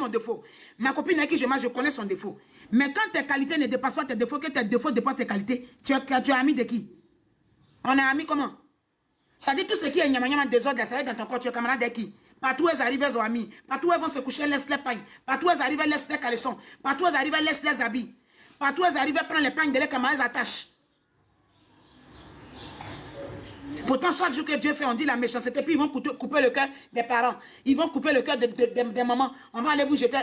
mon défaut. Ma copine avec qui je marche, je connais son défaut. Mais quand tes qualités ne dépassent pas tes défauts, que tes défauts dépassent tes qualités, tu es ami de qui? On est amis comment? Ça dit tout ce qui est nyama désordre, ça va être dans ton corps, tu es camarade de qui? Partout où ils arrivent, ils ont amis. Partout où ils vont se coucher, laisse les pagnes. Partout où ils arrivent, laisse les caleçons. Partout où ils arrivent, laisse les habits. Partout où ils arrivent, prendre les pagnes de les camarades, ils attachent. Pourtant, chaque jour que Dieu fait, on dit la méchanceté, puis ils vont couper le cœur des parents. Ils vont couper le cœur des mamans. On va aller vous jeter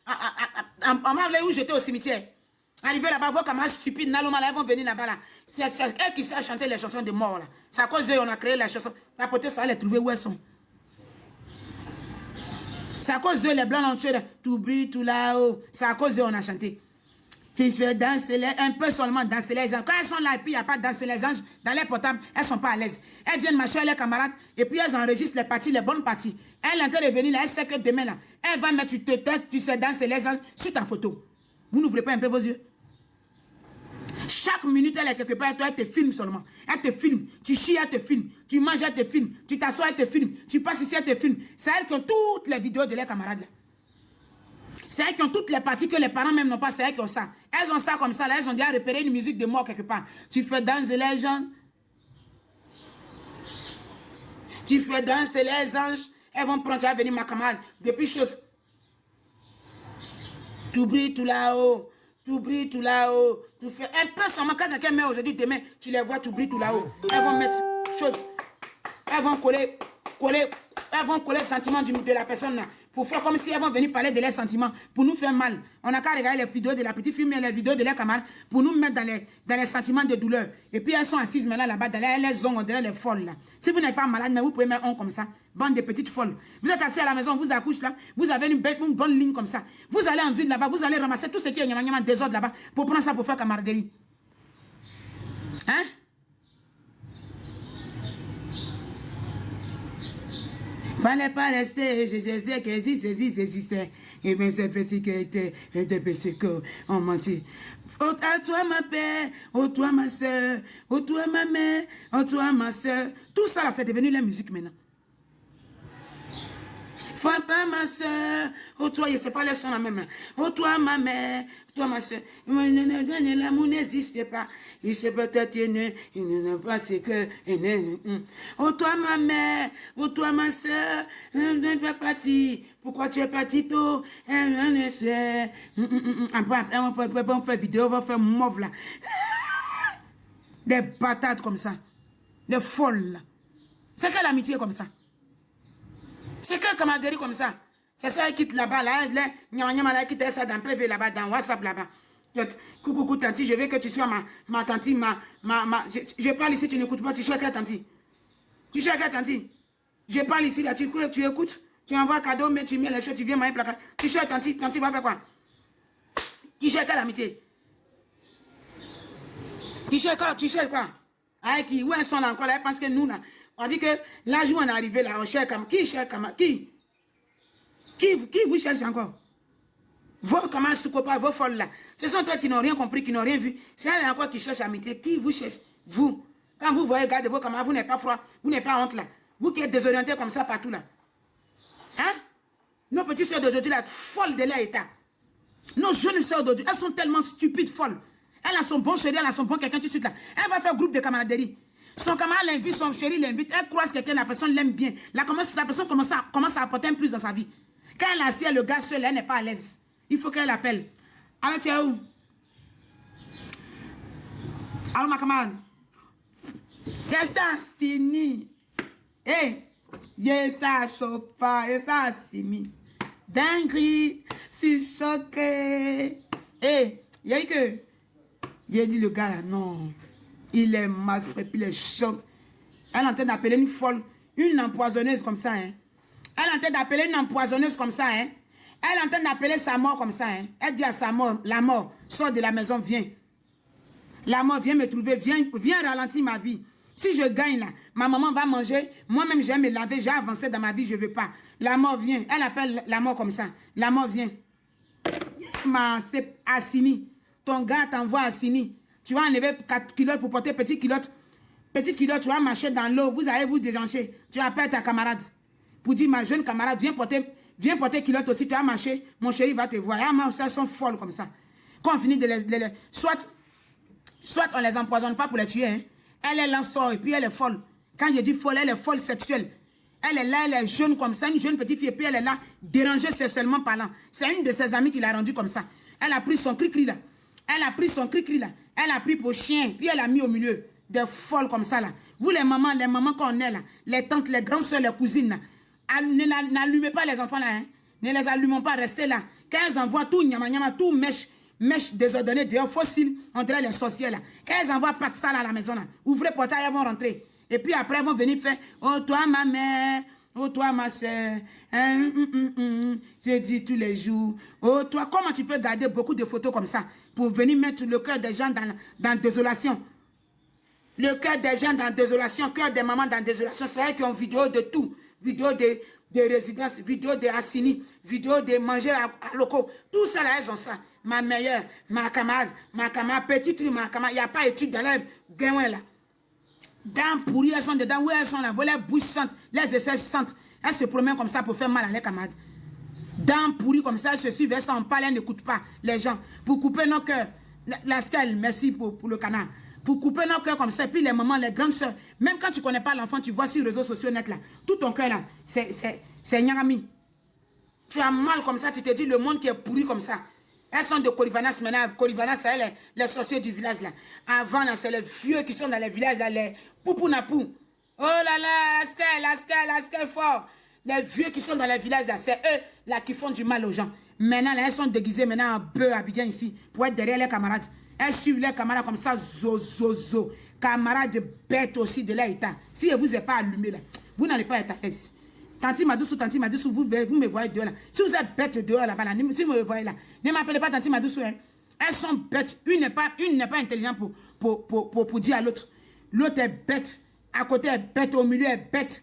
on va aller vous jeter au cimetière. Arriver là-bas, voir comment stupide, Naloma, là, ils vont venir là-bas, là. C'est eux qui savent chanter les chansons de mort, là. C'est à cause d'eux qu'on a créé les chansons. La potée, ça va les trouver où elles sont. C'est à cause d'eux, les blancs, l'ont tué, tout brille, tout là-haut. C'est à cause d'eux qu'on a chanté. Tu fais danser un peu seulement danser les anges. Quand elles sont là et puis il n'y a pas danser les anges, dans les portables, elles ne sont pas à l'aise. Elles viennent marcher avec les camarades et puis elles enregistrent les parties, les bonnes parties. Elle est en train de venir là, elle sait que demain là, elle va mettre tu sais danser les anges sur ta photo. Vous n'ouvrez pas un peu vos yeux? Chaque minute, elle est quelque part, toi, elle te filme seulement. Elle te filme. Tu chies, elle te filme. Tu manges, elle te filme. Tu t'assois, elle te filme. Tu passes ici, elle te filme. C'est elles qui ont toutes les vidéos de leurs camarades là. C'est elles qui ont toutes les parties que les parents même n'ont pas. C'est elles qui ont ça. Elles ont ça comme ça. Là, elles ont déjà repéré une musique de mort quelque part. Tu fais danser les gens. Tu fais danser les anges. Elles vont prendre, tu vas venir ma camarade. Depuis chose. Tu brilles tout là-haut. Tu brilles tout là-haut. Tu fais un peu seulement. Quand quelqu'un met aujourd'hui, demain, tu les vois, tu brilles tout là-haut. Elles vont mettre chose. Elles vont coller le sentiment de la personne là. Pour faire comme si elles vont venir parler de leurs sentiments. Pour nous faire mal. On n'a qu'à regarder les vidéos de la petite fille, mais les vidéos de leurs camarades. Pour nous mettre dans les sentiments de douleur. Et puis elles sont assises maintenant là-bas. Elles ont on dirait les folles là. Si vous n'êtes pas malade, mais vous pouvez mettre un comme ça. Bande de petites folles. Vous êtes assis à la maison, vous accouchez là. Vous avez une bonne ligne comme ça. Vous allez en ville là-bas. Vous allez ramasser tout ce qui est nyama désordre là-bas. Pour prendre ça pour faire camaraderie. Hein? Fallait pas rester, je sais que existait. Et bien c'est petit qui était, et depuis c'est qu'on mentit. Oh, à toi ma paix, oh toi ma soeur, oh toi ma mère, oh toi ma soeur. Tout ça là, c'est devenu la musique maintenant. Faut pas ma soeur, oh toi, je sais pas les sons la même. Oh toi ma mère, toi ma soeur. L'amour n'existe pas. Il sait peut-être il ne pas c'est que. Oh toi ma mère, oh toi ma soeur, ne pas partir. Pourquoi tu es parti tôt? Après, on fait vidéo, on va faire mauve là. Des batates comme ça. Des folles là. C'est quelle amitié comme ça? C'est quelle camaraderie comme ça? C'est ça, elle quitte là-bas, là, elle quitte ça dans PV là-bas, dans WhatsApp là-bas. Coucou, tanti, je veux que tu sois ma tanti, je parle ici, tu n'écoutes pas, tu cherches à tanti. Tu cherches à tanti. Je parle ici, là, tu écoutes, tu envoies cadeau, mais tu mets les choses, tu viens manger placard. Tu cherches tanti va faire quoi? Tu cherches quelle amitié? Tu cherches quoi? Avec qui? Où elles sont là encore là? Parce que nous, là, on dit que là où on est arrivé là, on cherche comme qui cherche comme qui vous cherche encore? Vos camarades sous-copains, vos folles là. Ce sont eux qui n'ont rien compris, qui n'ont rien vu. C'est elle encore qui cherche amitié. Qui vous cherche? Vous. Quand vous voyez regarder vos camarades, vous n'êtes pas froid, vous n'êtes pas honte là. Vous qui êtes désorientés comme ça partout là. Hein? Nos petites soeurs d'aujourd'hui là, folles de leur état. Nos jeunes soeurs d'aujourd'hui, elles sont tellement stupides, folles. Elle a son bon chéri, elle a son bon quelqu'un tout de suite là. Elle va faire groupe de camaraderie. Son camarade l'invite, son chéri l'invite, elle croise quelqu'un, la personne l'aime bien. La personne commence à apporter un plus dans sa vie. Quand elle assied le gars seul, elle n'est pas à l'aise. Il faut qu'elle appelle. Alors tu es où? Alors ma camarade. Qu'est-ce ça, Sini? Eh, y'a ça, chauffeur, y'a ça, Sini. Dinguerie, si choqué. Eh, y'a eu que. Il a dit le gars là, non. Il est mal fait, puis il est choc. Elle est en train d'appeler une folle, une empoisonneuse comme ça, hein. Elle est en train d'appeler une empoisonneuse comme ça, hein. Elle est en train d'appeler sa mort comme ça, hein. Elle dit à sa mort, la mort, sors de la maison, viens. La mort, viens me trouver, viens ralentir ma vie. Si je gagne là, ma maman va manger, moi-même je vais me laver, j'ai avancé dans ma vie, je ne veux pas. La mort vient, elle appelle la mort comme ça. La mort vient. C'est Assini. Ton gars t'envoie à Sini. Tu vas enlever 4 kilos pour porter petite culotte. Petite culotte, tu vas marcher dans l'eau. Vous allez vous déjancher. Tu appelles ta camarade. Pour dire, ma jeune camarade, viens porter Viens porter culotte aussi, tu as marché, mon chéri va te voir. Elles sont folles comme ça. Quand on finit de les soit on les empoisonne pas pour les tuer. Hein. Elle en sort et puis elle est folle. Quand je dis folle, elle est folle sexuelle. Elle est là, elle est jeune comme ça, une jeune petite fille, et puis elle est là, dérangée sexuellement parlant. C'est une de ses amies qui l'a rendue comme ça. Elle a pris son cri-cri là. Elle a pris son cri-cri là. Elle a pris pour chien, puis elle a mis au milieu. Des folles comme ça là. Vous les mamans qu'on est là, les tantes, les grandes soeurs, les cousines là, n'allumez pas les enfants là. Hein. Ne les allumons pas, restez là. Quand elles envoient tout nyama nyama, tout mèche désordonné dehors, fossile, on dirait les sorcières là. Quand elles envoient pas de ça là à la maison là, ouvrez le portail, elles vont rentrer. Et puis après, elles vont venir faire, oh toi ma mère, oh toi ma soeur, je dis tous les jours, oh toi, comment tu peux garder beaucoup de photos comme ça pour venir mettre le cœur des gens dans désolation. Le cœur des gens dans désolation, cœur des mamans dans désolation, c'est elles qui ont vidéo de tout, vidéo de résidence, vidéo de Assini, vidéo de manger à locaux, tout ça là, elles ont ça. Ma meilleure, ma camarade, petit truc, ma camarade, il n'y a pas étude dans leur gain là. Dents pourries, elles sont dedans, où elles sont là, voilà, les bouches sentent, les aisselles sentent. Elles se promènent comme ça pour faire mal à leurs camarades. Dents pourries comme ça, elles se suivent, elles s'en parlent, elles n'écoutent pas les gens. Pour couper nos cœurs, la scale, merci pour le canard. Pour couper nos cœurs comme ça, et puis les mamans, les grandes soeurs, même quand tu ne connais pas l'enfant, tu vois sur les réseaux sociaux net là, tout ton cœur là, c'est Nyarami. Tu as mal comme ça, tu te dis le monde qui est pourri comme ça. Elles sont de Kolivanas maintenant. Kolivanas, c'est les sorciers du village là. Avant là, c'est les vieux qui sont dans les villages là, les poupounapou. Oh là là, la scale fort. Les vieux qui sont dans les villages là, c'est eux là qui font du mal aux gens. Maintenant, là, elles sont déguisées maintenant en bœuf à Abidjan ici pour être derrière les camarades. Elles suivent les camarades comme ça, zo. Camarades bêtes aussi de l'état. Si vous n'êtes pas allumé là, vous n'allez pas être à l'aise. Tanti Madoussou, vous me voyez dehors là. Si vous êtes bête dehors là-bas, là, si vous me voyez là, ne m'appelez pas Tanti Madoussou. Hein. Elles sont bêtes. Une n'est pas intelligente pour dire à l'autre. L'autre est bête. À côté est bête. Au milieu est bête.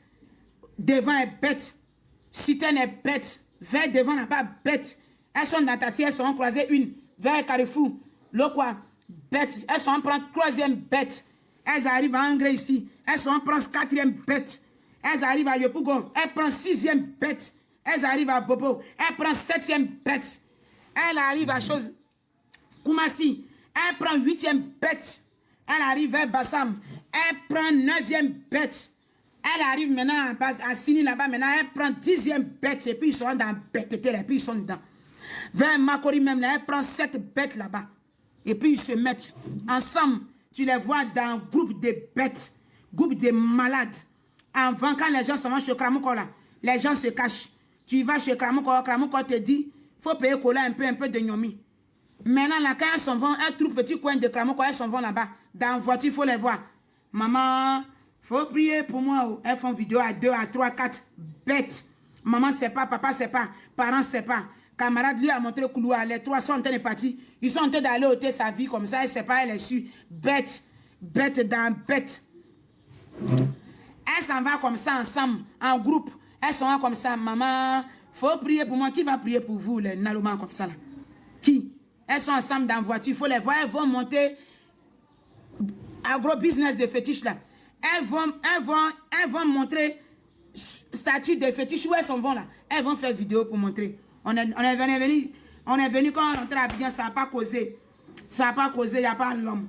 Devant est bête. Citaine est bête. Vers devant n'est pas bête. Elles sont dans ta elles sont croisées une. Vers Carrefour. L'autre quoi? Bête. Elles sont en prendre troisième bête. Elles arrivent à Angers ici. Elles sont en prendre quatrième bête. Elles arrivent à Yopougon, elles prennent sixième bête. Elles arrivent à Bobo, elles prennent septième bête. Elles arrivent à chose Koumassi, elles prennent huitième bête. Elles arrivent vers Bassam, elles prennent neuvième bête. Elles arrivent maintenant à Sini là-bas, maintenant elles prennent dixième bête. Et puis ils sont dans bêteté, et puis ils sont dedans. Vers Makori même, là, elles prennent 7 bêtes là-bas. Et puis ils se mettent ensemble. Tu les vois dans un groupe de bêtes, groupe de malades. Avant, quand les gens se vont chez Kramouko, là, les gens se cachent. Tu vas chez Kramouko, Kramouko te dit, il faut payer Kola un peu de Nyomi. Maintenant, là, quand elles s'en vont, un tout petit coin de Kramouko, elles s'en vont là-bas. Dans la voiture, il faut les voir. Maman, il faut prier pour moi. Elles font vidéo à 2, à 3, 4 bêtes. Maman, c'est pas, papa, c'est pas, parents, c'est pas. Camarade, lui a montré le couloir. Les 3 sont en train de partir. Ils sont en train d'aller ôter sa vie comme ça. Elle sait pas, elle est sûre. Bête, bête dans bête. Elles s'en vont comme ça ensemble, en groupe. Elles s'en vont comme ça. Maman, faut prier pour moi. Qui va prier pour vous, les nalomans comme ça là? Qui? Elles sont ensemble dans la voiture. Il faut les voir. Elles vont monter agro-business de fétiche là. Elles vont montrer statut de fétiche. Où elles s'en vont là? Elles vont faire vidéo pour montrer. On est venu quand on rentrait à Abidjan, ça n'a pas causé. Ça n'a pas causé, il n'y a pas l'homme.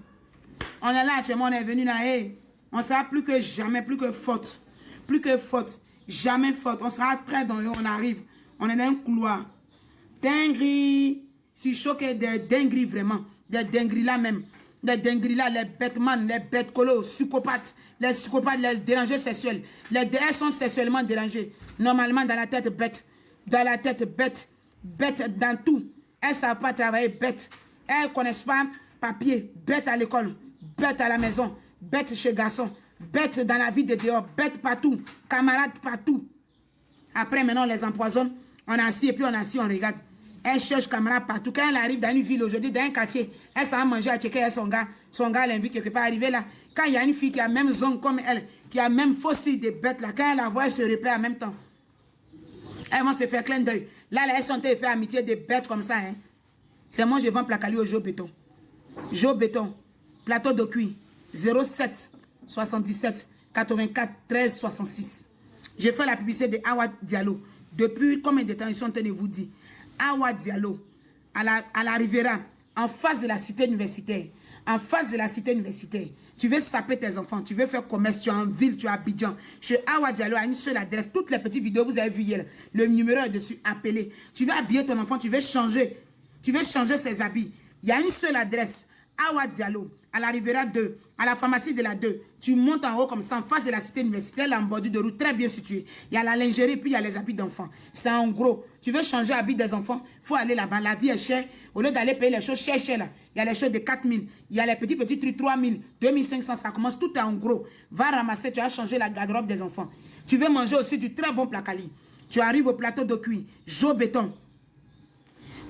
On est là actuellement, on est venu là. Hey, on sera plus que jamais, plus que faute. Plus que faute. Jamais faute. On sera très dans le on arrive. On est dans un couloir. Dinguerie. Je suis choqué des dingueries vraiment. Des dingueries là même. Des dingueries là, les bêtes man, les bêtes colos, psychopathes, les dérangés sexuels. Elles sont sexuellement dérangées. Normalement dans la tête bête. Dans la tête bête. Bête dans tout. Elles ne savent pas travailler bête. Elles ne connaissent pas papier. Bête à l'école. Bête à la maison. Bête chez garçon. Bête dans la vie de dehors. Bête partout. Camarades partout. Après, maintenant, on les empoisonne. On est assis et puis on est assis, on regarde. Elle cherche camarades partout. Quand elle arrive dans une ville aujourd'hui, dans un quartier, elle s'en va manger à checker son gars l'invite quelque part arriver là. Quand il y a une fille qui a même zone comme elle, qui a même fossile de bête là, quand elle la voit, elle se répète en même temps. Elles vont se faire clin d'œil. Là, elles sont en train de faire amitié des bêtes comme ça. Hein. C'est moi, je vends Placali au Joe Béton. Joe Béton, plateau de cuir, 07 77 84 13 66. J'ai fait la publicité de Awa Diallo. Depuis combien de temps ils sont en train de vous dire, Awa Diallo, à la Rivera, en face de la cité universitaire, en face de la cité universitaire, tu veux saper tes enfants, tu veux faire commerce, tu es en ville, tu es à Abidjan. Chez Awa Diallo, à une seule adresse, toutes les petites vidéos que vous avez vues hier, le numéro est dessus, appelez. Tu veux habiller ton enfant, tu veux changer ses habits. Il y a une seule adresse, Awa Diallo, à la Rivera 2, à la pharmacie de la 2. Tu montes en haut comme ça, en face de la cité universitaire, là en bordure de route, très bien situé. Il y a la lingerie, puis il y a les habits d'enfants. C'est en gros. Tu veux changer habits des enfants, il faut aller là-bas. La vie est chère. Au lieu d'aller payer les choses chères, là, il y a les choses de 4 000. Il y a les petits trucs 3 000, 2 500. Ça commence, tout est en gros. Va ramasser, tu vas changer la garde-robe des enfants. Tu veux manger aussi du très bon placali. Tu arrives au plateau de cuit, Jo Béton.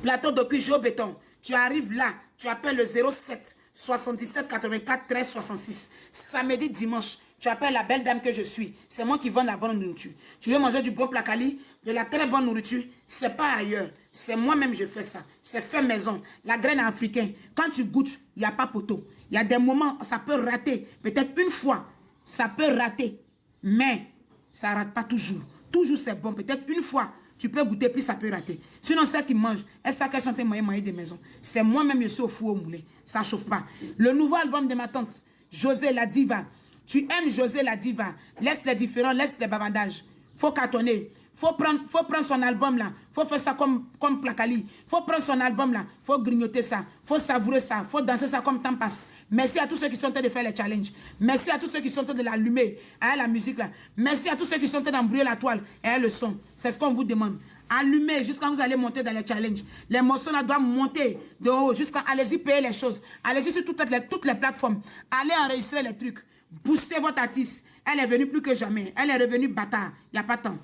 Plateau de cuit, Jo Béton. Tu arrives là, tu appelles le 07 77 84 13 66. Samedi, dimanche, tu appelles la belle dame que je suis. C'est moi qui vends la bonne nourriture. Tu veux manger du bon placali, de la très bonne nourriture, c'est pas ailleurs. C'est moi-même je fais ça. C'est fait maison. La graine africaine, quand tu goûtes, il n'y a pas poteau. Il y a des moments, ça peut rater. Peut-être une fois, ça peut rater. Mais ça ne rate pas toujours. Toujours c'est bon. Peut-être une fois, tu peux goûter, puis ça peut rater. Sinon, celles qui mangent, elles savent qu'elles sont tes moyens de maison. C'est moi-même, je suis au four au moulin. Ça ne chauffe pas. Le nouveau album de ma tante, José la Diva. Tu aimes José la Diva. Laisse les différents, laisse les bavardages. Faut cartonner. Faut prendre son album là. Faut faire ça comme Placali. Faut prendre son album là. Faut grignoter ça. Faut savourer ça. Faut danser ça comme temps passe. Merci à tous ceux qui sont en train de faire les challenges. Merci à tous ceux qui sont en train de l'allumer. La musique là. Merci à tous ceux qui sont en train d'embrouiller la toile. Et le son. C'est ce qu'on vous demande. Allumez jusqu'à vous allez monter dans les challenges. Les morceaux là doivent monter de haut. Jusqu'à allez-y payer les choses. Allez-y sur toutes les plateformes. Allez enregistrer les trucs. Boostez votre artiste. Elle est venue plus que jamais. Elle est revenue bâtard. Il n'y a pas de temps.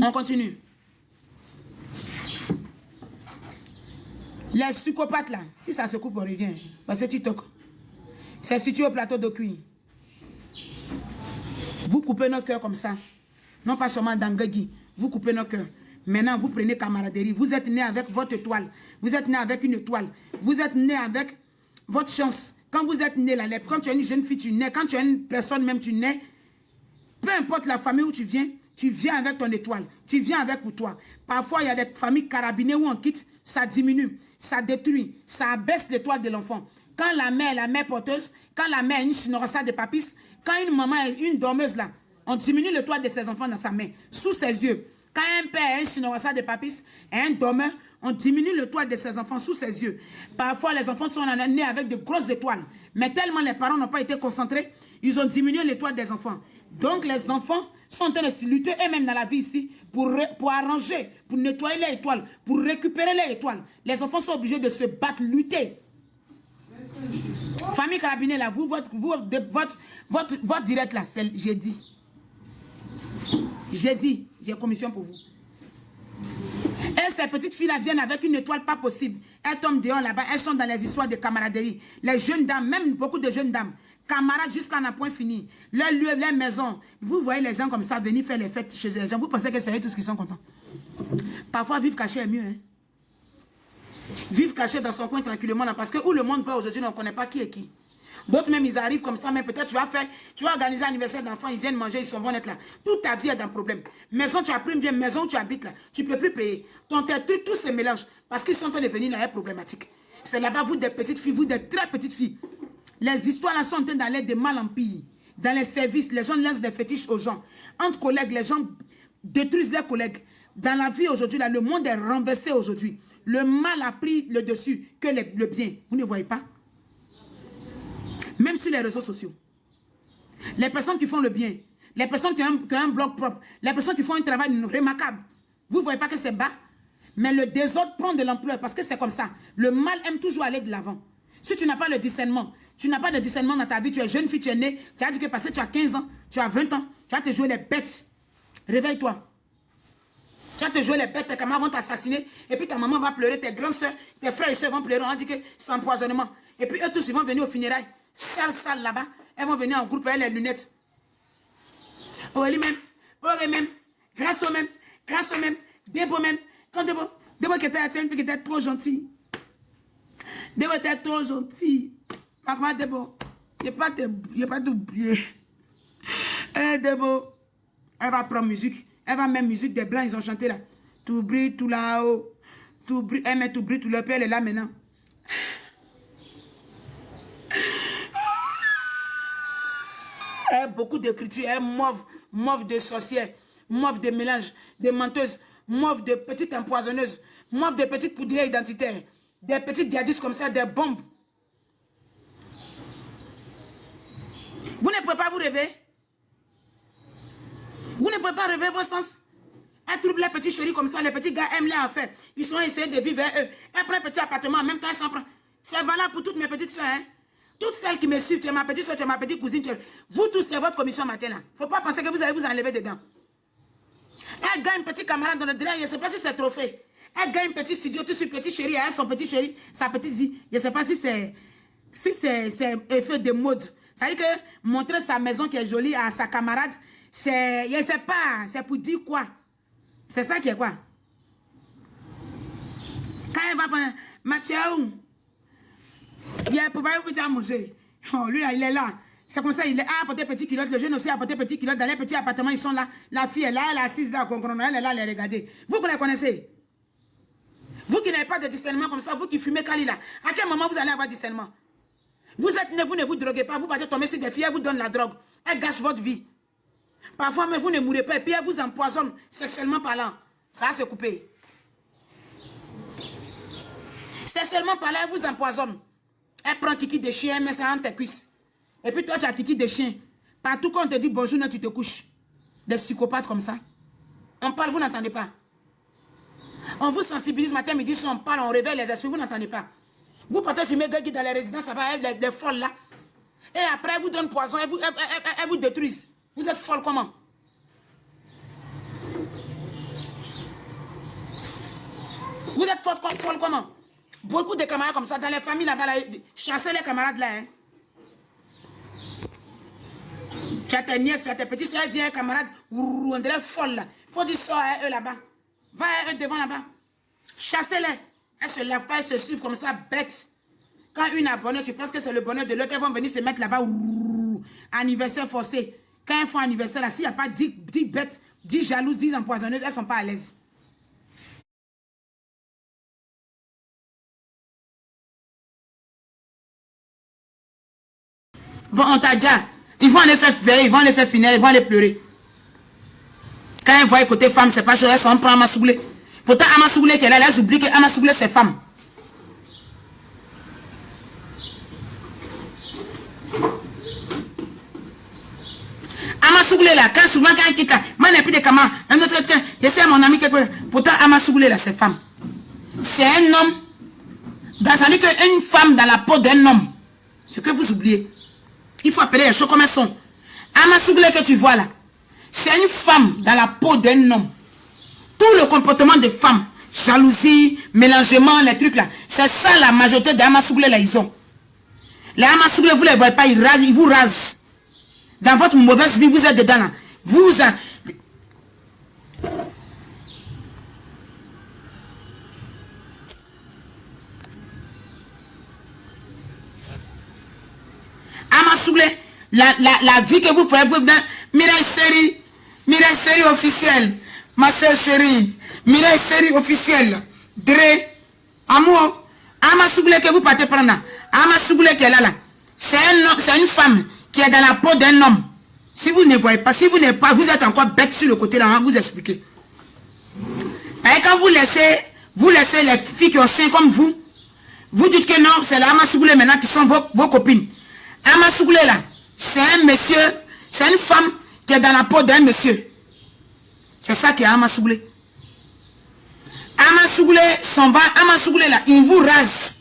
On continue. Les psychopathes là, si ça se coupe, on revient. Parce que TikTok, c'est situé au plateau de cuir. Vous coupez notre cœur comme ça. Non pas seulement dans Gagui. Vous coupez notre cœur. Maintenant, vous prenez camaraderie. Vous êtes né avec votre étoile. Vous êtes né avec une étoile. Vous êtes né avec votre chance. Quand vous êtes né là, quand tu es une jeune fille, tu nais. Quand tu es une personne même, tu nais. Peu importe la famille où tu viens avec ton étoile. Tu viens avec pour toi. Parfois, il y a des familles carabinées où on quitte, ça diminue, ça détruit, ça abaisse l'étoile de l'enfant. Quand la mère porteuse, quand la mère est une synorassa de papis, quand une maman est une dormeuse là, on diminue l'étoile de ses enfants dans sa main, sous ses yeux. Quand un père est un synorassa de papis et un dormeur, on diminue l'étoile de ses enfants sous ses yeux. Parfois, les enfants sont nés avec de grosses étoiles. Mais tellement les parents n'ont pas été concentrés, ils ont diminué l'étoile des enfants. Donc, les enfants sont en train de se lutter eux-mêmes dans la vie ici pour arranger, pour nettoyer les étoiles, pour récupérer les étoiles. Les enfants sont obligés de se battre, lutter. Famille Carabiné, là, votre direct là, j'ai dit. J'ai commission pour vous. Et ces petites filles-là viennent avec une étoile pas possible. Elles tombent dehors là-bas, elles sont dans les histoires de camaraderie. Les jeunes dames, même beaucoup de jeunes dames, camarades jusqu'à un point fini. Leur lieu, leur maison. Vous voyez les gens comme ça venir faire les fêtes chez les gens. Vous pensez que c'est eux tous qui sont contents. Parfois, vivre caché est mieux. Hein? Vivre caché dans son coin tranquillement. Là, parce que où le monde va aujourd'hui, on ne connaît pas qui est qui. D'autres même, ils arrivent comme ça, mais peut-être tu vas organiser un anniversaire d'enfants, ils viennent manger, ils vont être là. Toute ta vie est un problème. Maison, tu as pris bien, maison où tu habites là, tu ne peux plus payer. Ton truc, tout se mélange. Parce qu'ils sont en train de venir là, est problématique. C'est là-bas, vous des petites filles, vous des très petites filles. Les histoires là sont en train d'aller de mal en pire. Dans les services, les gens laissent des fétiches aux gens. Entre collègues, les gens détruisent leurs collègues. Dans la vie aujourd'hui, là, le monde est renversé aujourd'hui. Le mal a pris le dessus que le bien. Vous ne voyez pas? Même sur les réseaux sociaux. Les personnes qui font le bien, les personnes qui ont un blog propre, les personnes qui font un travail remarquable, vous ne voyez pas que c'est bas? Mais le désordre prend de l'ampleur parce que c'est comme ça. Le mal aime toujours aller de l'avant. Si tu n'as pas le discernement, tu n'as pas de discernement dans ta vie, tu es jeune fille, tu es née, tu as dit que parce que tu as 15 ans, tu as 20 ans, tu vas te jouer les bêtes. Réveille-toi. Tu vas te jouer les bêtes, tes camarades vont t'assassiner, et puis ta maman va pleurer, tes grandes soeurs, tes frères et soeurs vont pleurer, on dit que c'est empoisonnement. Et puis eux tous, ils vont venir au funérailles. Sale là-bas. Elles vont venir en groupe avec les lunettes. Oh, lui-même. Oh, lui-même. Grâce au même. Débo même. Quand Débo qui était trop gentil. Débo était trop gentil. Papa Débo. Il n'y a pas d'oublier. Débo. Elle va prendre musique. Elle va mettre musique des blancs, ils ont chanté là. Tout brille, tout là-haut. Tout brille, elle met tout brille, tout le père, elle est là maintenant. Elle a beaucoup d'écriture, elle mauve de sorcières, mauve de mélange, de menteuses, mauve de petites empoisonneuses, mauve de petites poudrières identitaires, des petites djihadistes comme ça, des bombes. Vous ne pouvez pas vous rêver. Vous ne pouvez pas rêver vos sens. Elle trouve les petits chéris comme ça, les petits gars aiment les affaires. Ils sont essayés de vivre avec eux. Elle prend un petit appartement, en même temps elle s'en prend. C'est valable pour toutes mes petites soeurs. Hein? Toutes celles qui me suivent, tu es ma petite soeur, tu es ma petite cousine. Vous tous, c'est votre commission matin là. Il ne faut pas penser que vous allez vous enlever dedans. Elle gagne un petit camarade dans le direct, je ne sais pas si c'est trophée. Elle gagne un petit studio, tout ce petit chéri, elle, son petit chéri, sa petite vie. Je ne sais pas si c'est effet de mode. Ça veut dire que montrer sa maison qui est jolie à sa camarade, c'est, je ne sais pas, c'est pour dire quoi. C'est ça qui est quoi. Quand elle va prendre, Mathieu, il ne peut pas vous dire à manger. Oh, lui, il est là. C'est comme ça, il a apporté petit culotte. Le jeune aussi a apporté petit culotte. Dans les petits appartements, ils sont là. La fille est là, elle est assise là, elle est là, elle est regardée. Vous les connaissez. Vous qui n'avez pas de discernement comme ça, vous qui fumez Kali là, à quel moment vous allez avoir discernement? Vous êtes né, vous ne vous droguez pas, vous partez tomber sur des filles, elles vous donnent la drogue. Elles gâchent votre vie. Parfois, mais vous ne mourrez pas et puis elles vous empoisonnent sexuellement parlant. Ça va se couper. Sexuellement parlant, elles vous empoisonnent. Elle prend kiki de chien, elle met ça entre tes cuisses. Et puis toi, tu as kiki de chien. Partout quand on te dit bonjour, tu te couches. Des psychopathes comme ça. On parle, vous n'entendez pas. On vous sensibilise matin, midi, soir, on parle, on réveille les esprits, vous n'entendez pas. Vous partez fumer Gagui dans les résidences, ça va, les folles là. Et après, elle vous donne poison, elle vous détruisent. Vous êtes folle comment? Vous êtes folle comment? Beaucoup de camarades comme ça, dans les familles là-bas, là, chassez les camarades là. Hein. Tu as tes nièces, tu as tes petits soeurs, elles viennent, camarades, on dirait folle là. Il faut dire ça à eux là-bas. Va à eux devant là-bas. Chassez-les. Elles se lavent pas, elles se suivent comme ça, bêtes. Quand une a bonheur, tu penses que c'est le bonheur de l'autre, elles vont venir se mettre là-bas. Anniversaire forcé. Quand elles font anniversaire là, s'il n'y a pas 10 bêtes, 10 jalouses, 10 empoisonneuses, elles ne sont pas à l'aise. Bon, on t'a dit, ils vont les faire veiller, ils vont les faire finir, ils vont les pleurer. Quand elles voient côté femme, c'est pas chose, elles sont prend Amasouglé. Pourtant, Amasouglé qu'elle a, elles oublient que Amasouglé c'est femme. Amasouglé là, quand souvent quand elle quitte, moi je n'ai plus de camarades, un autre, je sais à mon ami que pourtant Amasouglé là c'est femme. C'est un homme, ça veut dire qu'une femme dans la peau d'un homme, ce que vous oubliez. Il faut appeler les choses comme elles sont. Amasouglé que tu vois là, c'est une femme dans la peau d'un homme. Tout le comportement des femmes, jalousie, mélangement, les trucs là, c'est ça la majorité des Amasouglé là, ils ont. Les Amasouglé, vous ne les voyez pas, ils vous rasent. Dans votre mauvaise vie, vous êtes dedans là. Amasouglé, la vie que vous faites, vous Mireille série officielle, ma soeur chérie, Mireille série officielle, Dre, amour, Amasouglé que vous partez prendre là, Amasouglé qui est là, c'est une femme qui est dans la peau d'un homme. Si vous ne voyez pas, si vous n'êtes pas, vous êtes encore bête sur le côté là, on va vous expliquer. Et quand vous laissez les filles qui ont sein comme vous dites que non, c'est la Amasouglé maintenant qui sont vos copines. Amasouglé là, c'est un monsieur, c'est une femme qui est dans la peau d'un monsieur. C'est ça qui est Amasouglé. Amasouglé s'en va, Amasouglé là, il vous rase.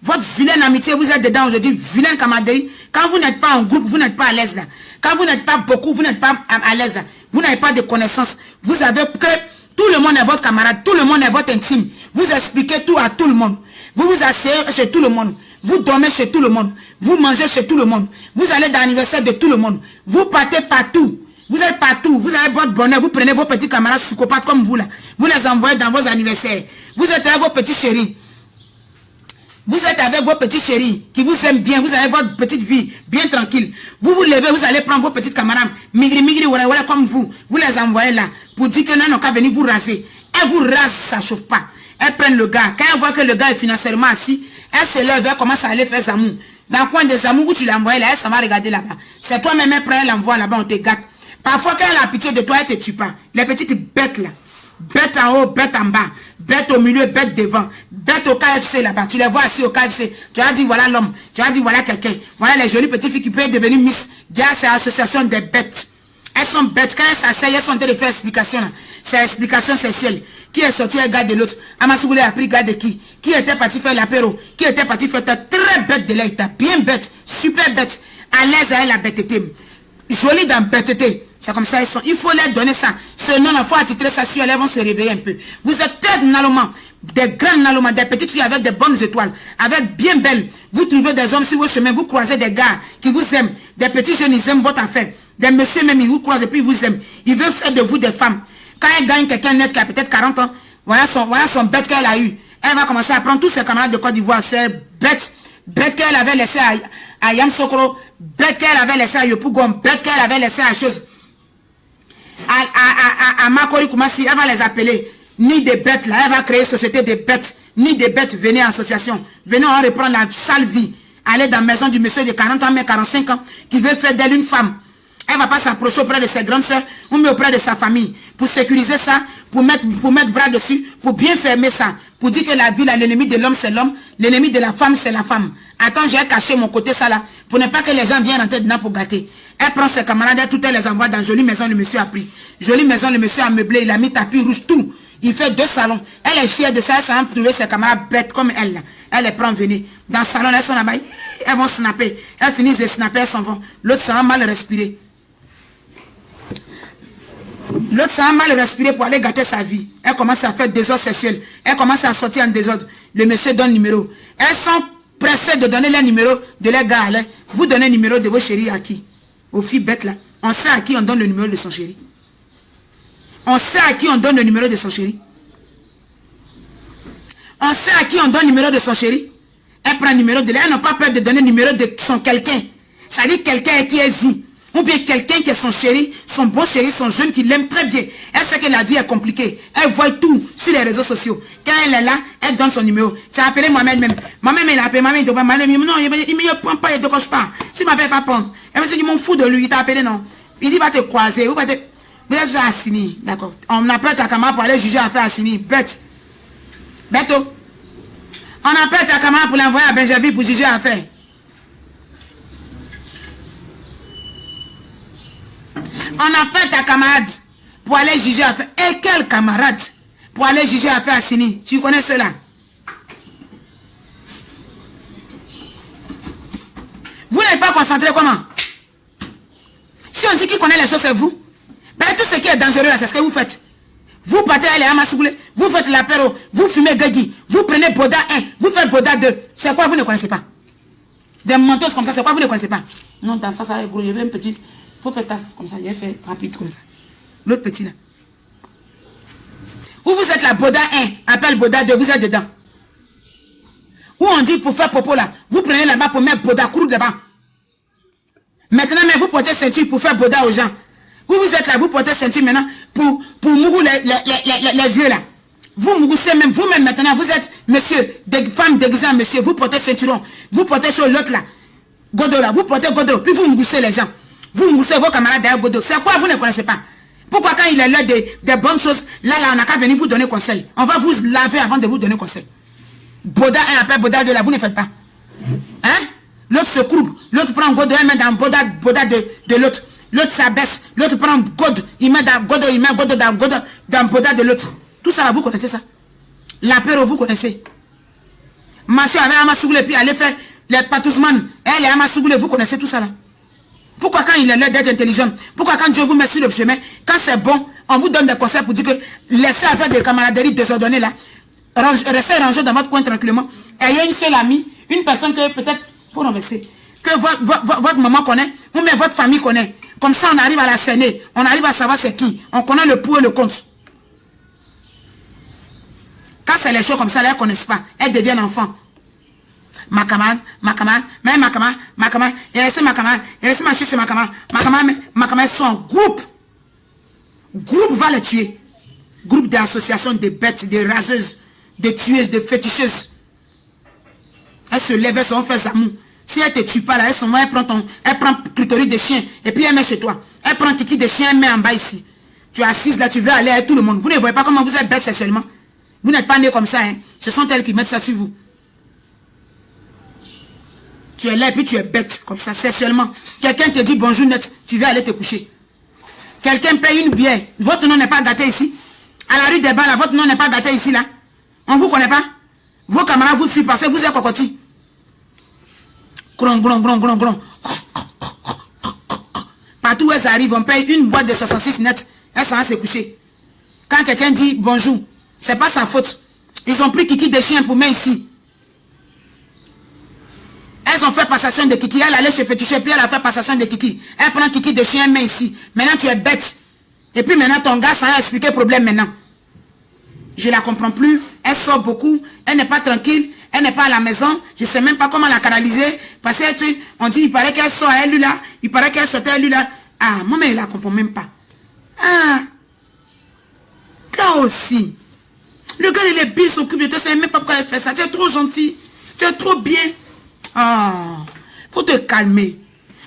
Votre vilaine amitié, vous êtes dedans aujourd'hui, vilaine camaraderie. Quand vous n'êtes pas en groupe, vous n'êtes pas à l'aise là. Quand vous n'êtes pas beaucoup, vous n'êtes pas à l'aise là. Vous n'avez pas de connaissances. Vous avez que tout le monde est votre camarade, tout le monde est votre intime. Vous expliquez tout à tout le monde. Vous vous asseyez chez tout le monde. Vous dormez chez tout le monde. Vous mangez chez tout le monde. Vous allez dans l'anniversaire de tout le monde. Vous partez partout. Vous êtes partout. Vous avez votre bonheur. Vous prenez vos petits camarades psychopathes comme vous là. Vous les envoyez dans vos anniversaires. Vous êtes avec vos petits chéris. Vous êtes avec vos petits chéris qui vous aiment bien. Vous avez votre petite vie bien tranquille. Vous vous levez, vous allez prendre vos petites camarades. Migri, voilà, comme vous. Vous les envoyez là pour dire que non, non, qu'à venir vous raser. Elle vous rase, ça ne chauffe pas. Elle prend le gars. Quand elle voit que le gars est financièrement assis, elle se lève, elle commence à aller faire Zamou. Dans le coin des amours où tu l'as envoyé là, elle s'en va regarder là-bas. C'est toi-même, elle prend, elle l'envoie là-bas, on te gâte. Parfois, quand elle a pitié de toi, elle ne te tue pas. Les petites bêtes là. Bête en haut, bête en bas, bête au milieu, bête devant, bête au KFC là-bas. Tu les vois assis au KFC. Tu as dit voilà l'homme. Tu as dit voilà quelqu'un. Voilà les jolies petites filles qui peuvent devenir Miss. C'est l'association des bêtes. Elles sont bêtes. Quand elles s'asseyent, elles sont en train de faire explication là. C'est l'explication sexuelle. Qui est sorti, elle garde de l'autre. Amasougou a pris garde de qui? Qui était parti faire l'apéro? Qui était parti faire ta très bête de l'air? Bien bête. Super bête. À l'aise à elle la bêteté. Jolie dans bêteté. C'est comme ça, ils sont. Il faut leur donner ça. Ce nom, il faut attitrer ça sur elles, elles vont se réveiller un peu. Vous êtes tête naloma, des grandes naloma, des petites filles avec des bonnes étoiles, avec bien belles. Vous trouvez des hommes sur vos chemins, vous croisez des gars qui vous aiment, des petits jeunes, ils aiment votre affaire. Des messieurs même, ils vous croisent et puis ils vous aiment. Ils veulent faire de vous des femmes. Quand elle gagne quelqu'un net qui a peut-être 40 ans, voilà son bête qu'elle a eu. Elle va commencer à prendre tous ses camarades de Côte d'Ivoire, c'est bête qu'elle avait laissé à Yamsokro, bête qu'elle avait laissé à Yopougon, bête qu'elle avait laissé à chose. À Makori Koumassi, elle va les appeler. Ni des bêtes là, elle va créer société des bêtes. Ni des bêtes, venez en association. Venez, on reprend la sale vie. Aller dans la maison du monsieur de 40 ans, mais 45 ans, qui veut faire d'elle une femme. Elle va pas s'approcher auprès de ses grandes soeurs, ou mais auprès de sa famille. Pour sécuriser ça, pour mettre bras dessus, pour bien fermer ça. Pour dire que la vie, l'ennemi de l'homme, c'est l'homme. L'ennemi de la femme, c'est la femme. Attends, j'ai caché mon côté ça là, pour ne pas que les gens viennent rentrer dedans pour gâter. Elle prend ses camarades, elle, tout elle les envoie dans jolie maison, le monsieur a pris. Jolie maison, le monsieur a meublé, il a mis tapis rouge, tout. Il fait 2 salons. Elle est fière de ça, elle s'en trouver ses camarades bêtes comme elle là. Elle les prend venir. Dans le salon, elles sont là-bas, elles vont snapper. Elles finissent de snapper, elles s'en vont. L'autre s'en va mal respirer. L'autre s'en va mal respirer pour aller gâter sa vie. Elle commence à faire désordre sexuel. Elle commence à sortir en désordre. Le monsieur donne le numéro. Elles sont pressées de donner les numéros de leurs gars. Vous donnez le numéro de vos chéris à qui? Aux filles bêtes là. On sait à qui on donne le numéro de son chéri. On sait à qui on donne le numéro de son chéri. On sait à qui on donne le numéro de son chéri. Elle prend le numéro de elle. Elle n'a pas peur de donner le numéro de son quelqu'un. Ça dit quelqu'un qui est vie. Ou bien quelqu'un qui est son chéri, son bon chéri, son jeune qui l'aime très bien. Elle sait que la vie est compliquée. Elle voit tout sur les réseaux sociaux. Quand elle est là, elle donne son numéro. Tu as appelé Mohamed même. Mohamed, il a appelé Mohamed. Non, il me prend pas, il ne décoche pas. S'il ne m'appelle pas prendre. Elle me dit, je m'en fous de lui. Il t'a appelé, non. Il dit, va te croiser. Vous êtes déjà assigné. D'accord. On appelle ta camarade pour aller juger affaire assigné. Bête. Bêto. On appelle ta camarade pour l'envoyer à Benjaville pour juger affaire. On appelle ta camarade pour aller juger affaire. Et quel camarade pour aller juger affaire assigné? Tu connais cela? Vous n'êtes pas concentré comment? Si on dit qui connaît les choses, c'est vous. Ben, tout ce qui est dangereux là, c'est ce que vous faites. Vous partez à l'Amasougou, vous faites l'apéro, vous fumez Gagui, vous prenez Boda 1, vous faites Boda 2. C'est quoi vous ne connaissez pas? Des menteuses comme ça, c'est quoi vous ne connaissez pas? Non, dans ça, ça va gros. Il y avait un petit. Il faut faire tasse comme ça, il a fait rapide comme ça. L'autre petit là. Où vous êtes la Boda 1, appelle Boda 2, vous êtes dedans. Où on dit pour faire popo là, vous prenez là-bas pour mettre Boda croûte là-bas. Maintenant, mais vous portez ceinture pour faire Boda aux gens. Où vous êtes là, vous portez ceinture maintenant pour mourir les vieux là. Vous mourrez même, vous-même maintenant, vous êtes monsieur, des femmes déguisées en monsieur, vous portez ceinturon, vous portez sur l'autre là, godo là, vous portez godo, puis vous moussez les gens. Vous moussez vos camarades derrière godo. C'est quoi vous ne connaissez pas? Pourquoi quand il est l'heure des bonnes choses, là, on n'a qu'à venir vous donner conseil. On va vous laver avant de vous donner conseil. Boda 1 après Boda 2 là, vous ne faites pas. Hein? L'autre se courbe, l'autre prend godo, il met dans Boda de l'autre. L'autre s'abaisse, l'autre prend godo, il met dans godo, dans Boda de l'autre. Tout ça là, vous connaissez ça? L'apéro, vous connaissez? Marcher avec Amasougou et puis aller faire les patousman. Elle est Amasougou, vous connaissez tout ça là? Pourquoi quand il est l'heure d'être intelligent? Pourquoi quand Dieu vous met sur le chemin, quand c'est bon, on vous donne des conseils pour dire que laissez faire des camaraderies désordonnées là. Restez rangés dans votre coin tranquillement. Ayez une seule amie, une personne que peut-être, faut renverser, que votre maman connaît, ou même votre famille connaît. Comme ça, on arrive à la cerner. On arrive à savoir c'est qui. On connaît le pour et le contre. Quand c'est les choses comme ça, elles ne connaissent pas. Elles deviennent enfants. ma camarade, même ma camarade, il a laissé ma camarade, il a laissé ma chute, ma camarade sont en groupe. Groupe va les tuer. Groupe d'association de bêtes, de raseuses, de tueuses, de féticheuses. Elle se lève, elle se fait zamou. Si elle ne te tue pas là, elle prend clitoris de chien et puis elle met chez toi. Elle prend kiki de chien, elle met en bas ici. Tu es assise là, tu veux aller avec tout le monde. Vous ne voyez pas comment vous êtes bête sexuellement. Vous n'êtes pas né comme ça. Hein. Ce sont elles qui mettent ça sur vous. Tu es là et puis tu es bête comme ça sexuellement. Quelqu'un te dit bonjour net, tu veux aller te coucher. Quelqu'un paye une bière. Votre nom n'est pas gâté ici. À la rue des Bas, là, votre nom n'est pas gâté ici là. On ne vous connaît pas. Vos camarades vous fuient parce que vous êtes cocotis. Gron. Partout où elles arrivent, on paye une boîte de 66 net. Elles s'en vont se coucher. Quand quelqu'un dit bonjour, c'est pas sa faute. Ils ont pris Kiki de chien pour mettre ici. Elles ont fait passation de Kiki. Elle allait chez Fétiche, puis elle a fait passation de Kiki. Elle prend Kiki de chien, met ici. Maintenant tu es bête. Et puis maintenant ton gars, ça a expliqué le problème maintenant. Je la comprends plus. Elle sort beaucoup. Elle n'est pas tranquille. Elle n'est pas à la maison. Je ne sais même pas comment la canaliser. Parce que on dit, il paraît qu'elle sort à elle là. Il paraît qu'elle sortait à elle là. Ah, moi, mais je ne la comprends même pas. Ah. Là aussi. Le gars, il est bien, s'occupe de toi. Je ne sais même pas pourquoi elle fait ça. Tu es trop gentil. Tu es trop bien. Ah. Faut te calmer.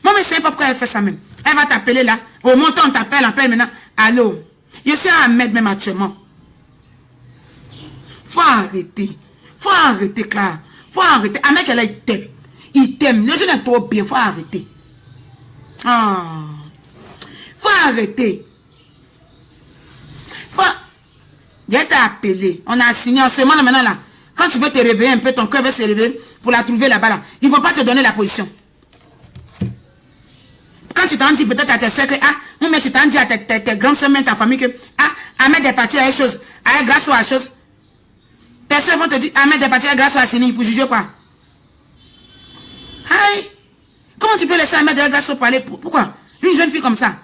Moi, mais je ne sais pas pourquoi elle fait ça même. Elle va t'appeler là. Au montant, on t'appelle maintenant. Allô. Je suis à Ahmed même actuellement. Faut arrêter. Faut arrêter, Clara. Faut arrêter. Un mec, elle, il t'aime. Il t'aime. Le jeune est trop bien. Faut arrêter. Ah. Faut arrêter. Faut... Je t'ai appelé. On a signé en ce moment maintenant là. Quand tu veux te réveiller un peu, ton cœur va se réveiller pour la trouver là-bas là. Ils ne vont pas te donner la position. Quand tu t'en dis peut-être à tes soeurs que, ah, mais tu t'en dis à tes grandes soeurs, ta famille que, ah, Ahmed est parti à une chose. Ah, grâce à la chose. Tes soeurs vont te dire, Ahmed est parti grâce à la Sini pour juger quoi? Aïe! Comment tu peux laisser Ahmed grâce au parler? Pourquoi? Une jeune fille comme ça.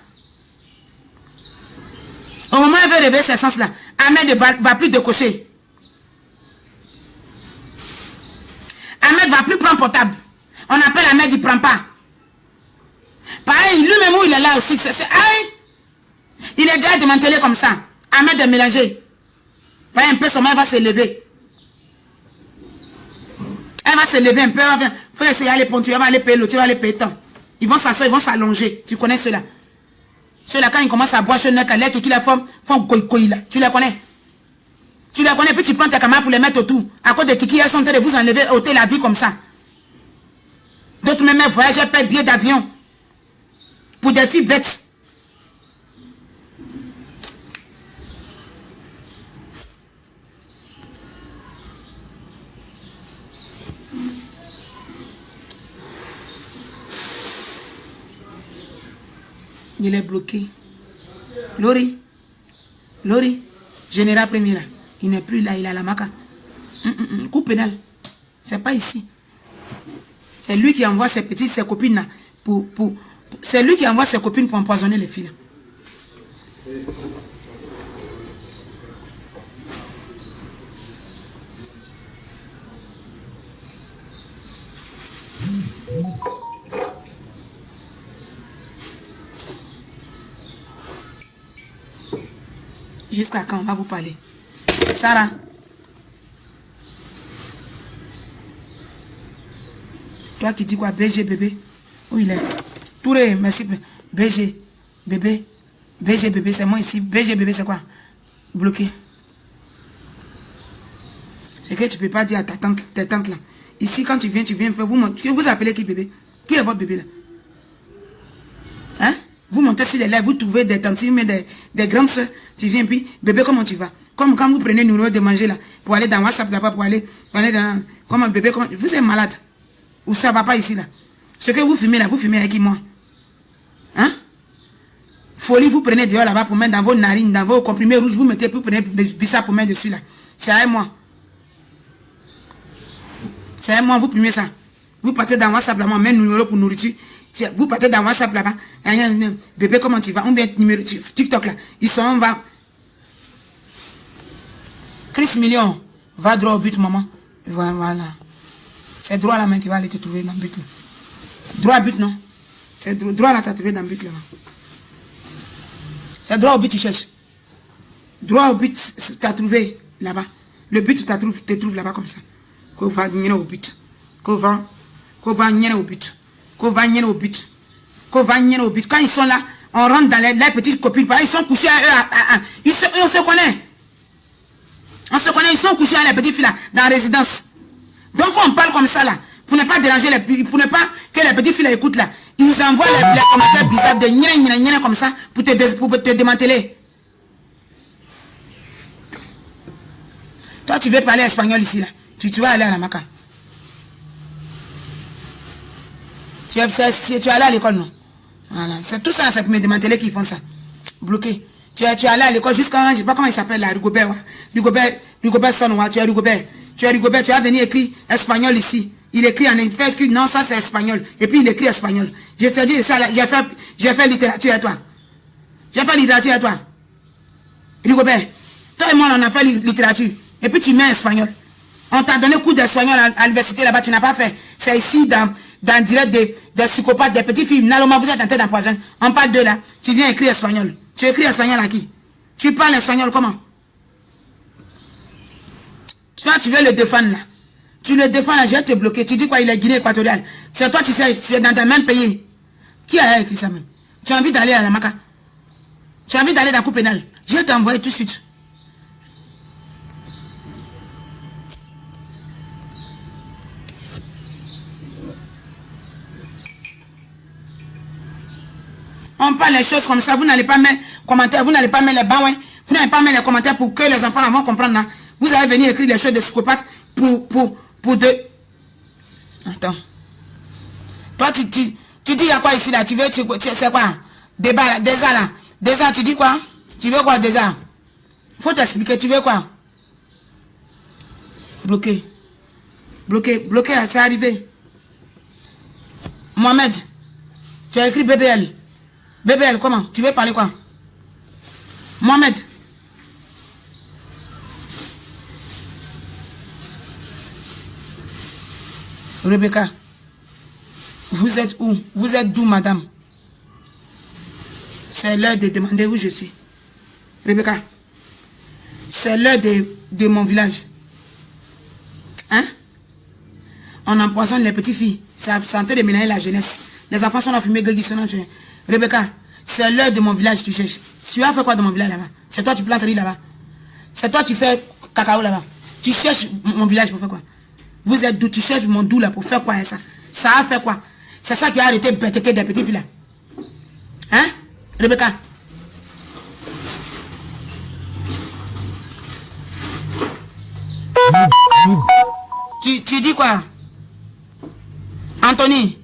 Au moment où elle veut réveiller ses sens là, Ahmed ne va plus décocher. Ahmed va plus prendre portable. On appelle Ahmed, il ne prend pas. Pareil, lui-même où il est là aussi, aïe! Il est déjà démantelé comme ça. Ahmed est mélangé. Pareil, un peu, son mère va se lever. Elle va se lever un peu, il faut essayer d'aller prendre, tu vas aller payer l'eau, tu vas aller payer tant. Ils vont s'asseoir, ils vont s'allonger. Tu connais ceux-là. Ceux-là, quand ils commencent à boire, chez eux, qui la font koi là. Tu les connais. Tu les connais, puis tu prends tes camarades pour les mettre autour. À cause de Kiki, elles sont en train de vous enlever, ôter la vie comme ça. D'autres même voyagent, elles paient billet d'avion. Pour des filles bêtes. Il est bloqué. Lori, général premier là. Il n'est plus là, il est à la maca. Coup pénal. C'est pas ici. C'est lui qui envoie ses petites, ses copines là. C'est lui qui envoie ses copines pour empoisonner les filles. Jusqu'à quand on va vous parler? Sarah. Toi qui dis quoi? BG bébé. Où il est? Touré, merci. BG bébé. BG bébé, c'est moi ici. BG bébé, c'est quoi? Bloqué. C'est que tu peux pas dire à ta tante là. Ici, quand tu viens faire. Vous appelez qui bébé? Qui est votre bébé là? Hein? Vous montez sur les lèvres, vous trouvez des tantines, des grandes soeurs. Tu viens, puis, bébé, comment tu vas? Comme quand vous prenez le numéro de manger là, pour aller dans WhatsApp là-bas, pour aller dans... Comment bébé, comment... Vous êtes malade. Ou ça va pas ici là. Ce que vous fumez là, vous fumez avec qui moi? Hein? Folie, vous prenez dehors là-bas pour mettre dans vos narines, dans vos comprimés rouges, vous mettez, vous prenez ça pour mettre dessus là. C'est avec moi. C'est avec moi, vous fumez ça. Vous partez dans WhatsApp là, moi, même numéro pour nourriture. Vous partez dans WhatsApp là-bas. Bébé, comment tu vas? On vient numéro TikTok là. Ils sont, on va. Chris Million, va droit au but, maman. Voilà. C'est droit la main qui va aller te trouver dans le but là. Droit à but, non? C'est droit là, t'as trouvé dans le but là. C'est droit au but, tu cherches. Droit au but, t'as trouvé là-bas. Le but, tu te trouves là-bas comme ça. Qu'on va venir au but. Qu'on va venir au but. Qu'on va venir au but. Qu'on va venir au but. Quand ils sont là, on rentre dans les petites copines. Ils sont couchés à eux. On se connaît. On se connaît, ils sont couchés à les petites filles là, dans la résidence. Donc on parle comme ça là. Pour ne pas déranger les filles, pour ne pas que les petites filles là écoutent là. Ils nous envoient les commentaires bizarres de gna comme ça pour te démanteler. Toi tu veux parler espagnol ici là. Tu vas aller à la Maca. Tu es allé à l'école, non? Voilà. C'est tout ça, c'est pour me démanteler qu'ils font ça. Bloqué. Tu es allé à l'école jusqu'à, je ne sais pas comment il s'appelle là, Rigobert. Rigobert son, tu es Rigobert. Tu es Rigobert, tu as venu écrire espagnol ici. Il écrit en fait, non, ça c'est espagnol. Et puis il écrit espagnol. Je te dis, j'ai fait littérature à toi. J'ai fait littérature à toi. Rigobert. Toi et moi, on a fait littérature. Et puis tu mets espagnol. On t'a donné cours d'espagnol à l'université là-bas, tu n'as pas fait. C'est ici, dans direct des psychopathes, des petites filles. Naloma, vous êtes en tête d'empoisonner. On parle de là. Tu viens écrire espagnol. Tu écris espagnol à qui? Tu parles espagnol comment? Toi, tu veux le défendre là. Tu le défends là, je vais te bloquer. Tu dis quoi? Il est Guinée équatoriale. C'est toi, tu sais, c'est dans le même pays. Qui a écrit ça même? Tu as envie d'aller à la Maca? Tu as envie d'aller dans la cour pénale? Je vais t'envoyer tout de suite. On parle les choses comme ça, vous n'allez pas mettre commentaires, vous n'allez pas mettre les bas, ouais. Vous n'allez pas mettre les commentaires pour que les enfants vont comprendre. Là. Vous allez venir écrire les choses de psychopathes pour deux. Attends. Toi, tu dis, il y a quoi ici là? Tu c'est quoi? Débat là, déjà là. Déjà, tu dis quoi? Tu veux quoi déjà? Faut t'expliquer, tu veux quoi? Bloqué. Bloqué, c'est arrivé. Mohamed, tu as écrit BBL. BBL, comment? Tu veux parler quoi? Mohamed. Rebecca. Vous êtes où? Vous êtes d'où, madame? C'est l'heure de demander où je suis. Rebecca. C'est l'heure de mon village. Hein? On empoisonne les petites filles. C'est en train de mélanger la jeunesse. Les enfants sont là fumés, Rebecca, c'est l'heure de mon village, tu cherches. Tu as fait quoi de mon village là-bas? C'est toi tu plantes riz là-bas. C'est toi tu fais cacao là-bas. Tu cherches mon village pour faire quoi? Vous êtes d'où? Tu cherches mon doux là pour faire quoi ça? Ça a fait quoi? C'est ça qui a arrêté des petites filles là. Hein? Rebecca? Tu dis quoi? Anthony?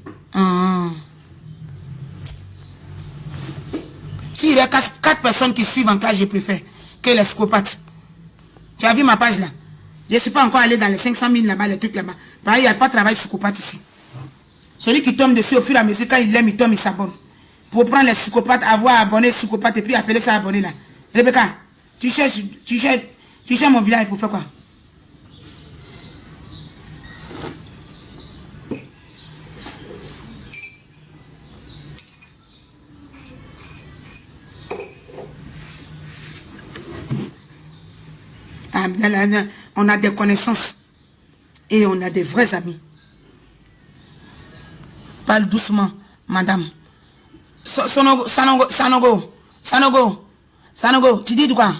S'il y a 4 personnes qui suivent en classe, je préfère que les psychopathes. Tu as vu ma page là? Je ne suis pas encore allé dans les 500 000 là-bas, les trucs là-bas. Pareil, il n'y a pas de travail psychopathe ici. Celui qui tombe dessus au fur et à mesure, quand il l'aime, il tombe, il s'abonne. Pour prendre les psychopathes, avoir abonné psychopathe et puis appeler ça abonné là. Rebecca, tu cherches mon village pour faire quoi? On a des connaissances et on a des vrais amis. Parle doucement, madame. Sanogo, tu dis quoi?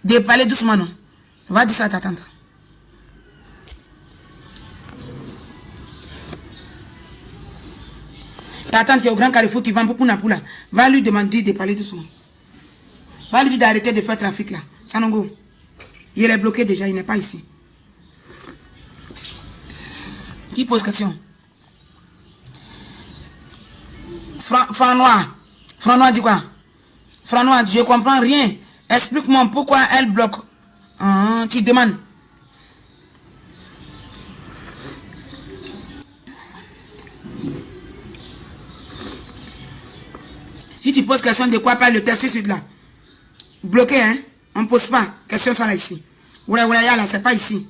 De parler doucement, non? Va dire ça à ta tante. Ta tante qui est au Grand Carrefour qui vend beaucoup de poula. Va lui demander de parler doucement. Va lui dire d'arrêter de faire trafic là. Sanogo. Il est bloqué déjà, il n'est pas ici. Qui pose question? Franc Noir dit quoi? Franc Noir, je ne comprends rien. Explique-moi pourquoi elle bloque. Tu demandes. Si tu poses question de quoi parle le test suite là. Bloqué, hein? On ne pose pas. Question ça là ici. Là, c'est pas ici.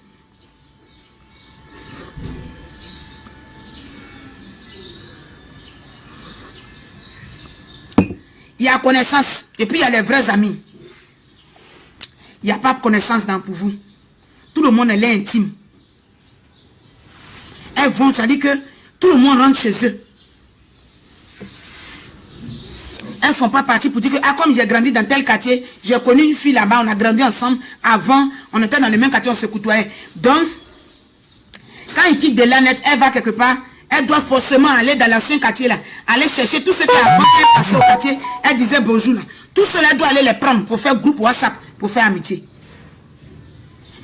la connaissance. Et puis il y a les vrais amis. Il n'y a pas de connaissance pour vous. Tout le monde est là intime. Elles vont, ça dit que tout le monde rentre chez eux. Elles ne font pas partie pour dire que, ah, comme j'ai grandi dans tel quartier, j'ai connu une fille là-bas, on a grandi ensemble. Avant, on était dans le même quartier, on se côtoyait. Donc, quand il quitte de la net, elle va quelque part, elle doit forcément aller dans l'ancien quartier là, aller chercher tout ce qui avant qu'elle passait au quartier, elle disait bonjour là. Tout cela doit aller les prendre pour faire groupe WhatsApp, pour faire amitié.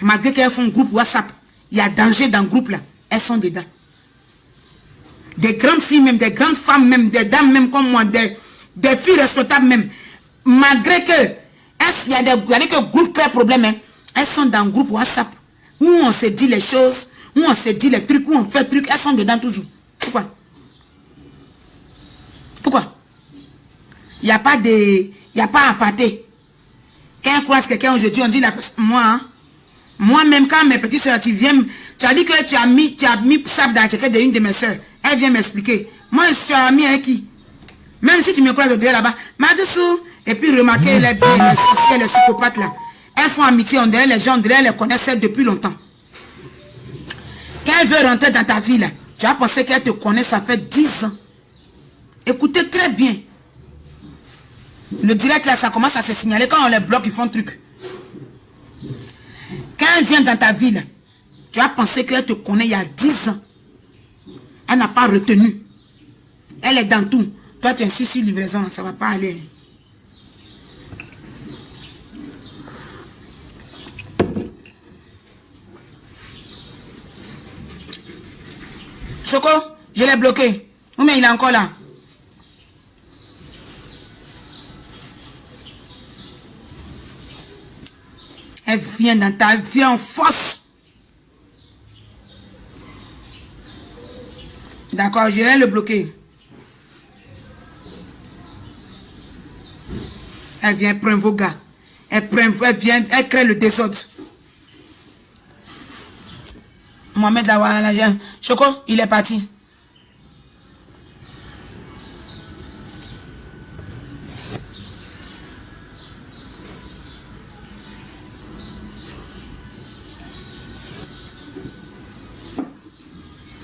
Malgré qu'elles font groupe WhatsApp, il y a danger dans le groupe là, elles sont dedans. Des grandes filles même, des grandes femmes même, des dames même comme moi, des filles respectables même, malgré que il y a des groupes très problèmes, hein, elles sont dans le groupe WhatsApp où on se dit les choses, où on se dit les trucs, où on fait des trucs, elles sont dedans toujours. Pourquoi? Pourquoi? Il n'y a pas à pâter. Quand on croise quelqu'un aujourd'hui, on dit moi, hein, moi-même, quand mes petites soeurs, tu as dit que tu as mis ça dans la jaquette d'une de mes soeurs. Elle vient m'expliquer. Moi, je suis amie avec qui? Même si tu me croises de là-bas, Madessou, et puis remarquez les sorciers, les psychopathes là. Elles font amitié, on dirait les gens, on dirait les connaissaient depuis longtemps. Quand elle veut rentrer dans ta vie là, tu as pensé qu'elle te connaît, ça fait 10 ans. Écoutez très bien. Le direct là, ça commence à se signaler quand on les bloque, ils font truc. Quand elle vient dans ta vie là, tu as pensé qu'elle te connaît il y a 10 ans. Elle n'a pas retenu. Elle est dans tout. Toi, tu insistes sur livraison, ça ne va pas aller. Choco, je l'ai bloqué. Ou mais il est encore là. Elle vient dans ta vie en force. D'accord, je vais le bloquer. Elle vient prendre vos gars. Elle crée le désordre. Mohamed Lawala, Choco, il est parti.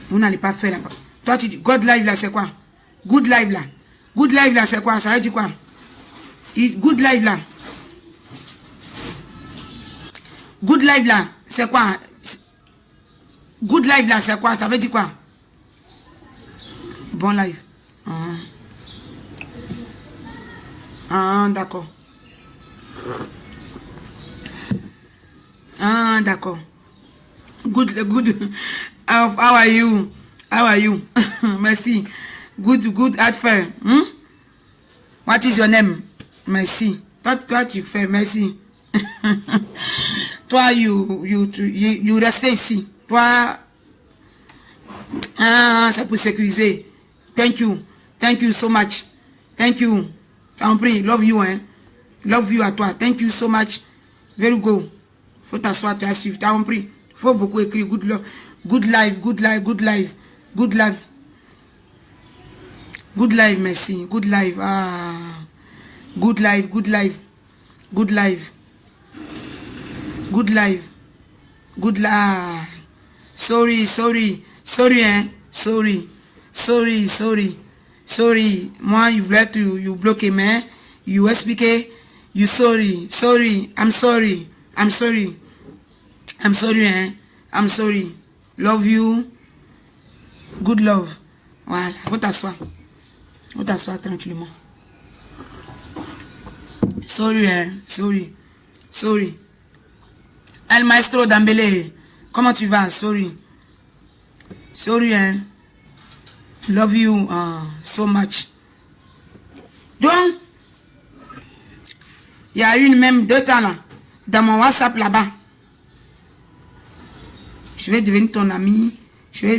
Vous n'allez pas faire là-bas. Toi, tu dis, God Live là, c'est quoi? Good Live là. Good Live là, c'est quoi? Ça veut dire quoi? Good Live là. Good Live là, c'est quoi? Good Live là, c'est quoi? Ça veut dire quoi? Bon live. D'accord. D'accord. Good. How are you? How are you? Merci. Good atfait. What is your name? Merci. Toi tu fais merci. Toi you restes ici. Toi c'est pour sécuriser. Thank you so much. Thank you. T'en prie, love you hein. Love you à toi. Thank you so much. Very good. Faut t'asseoir, tu as suivi. T'as compris. Faut beaucoup écrire good live. Good live, merci. Good live. Good live. Sorry, hein. Sorry. Moi, you left you block me. You explique. You sorry. I'm sorry, hein. I'm sorry. Love you. Good love. Voilà. Faut t'asseoir tranquillement. Sorry, hein. Sorry. El Maestro Dambélé. Comment tu vas? Sorry, hein. Love you so much. Donc, il y a une même 2 temps là. Dans mon WhatsApp là-bas. Je vais devenir ton ami. Je vais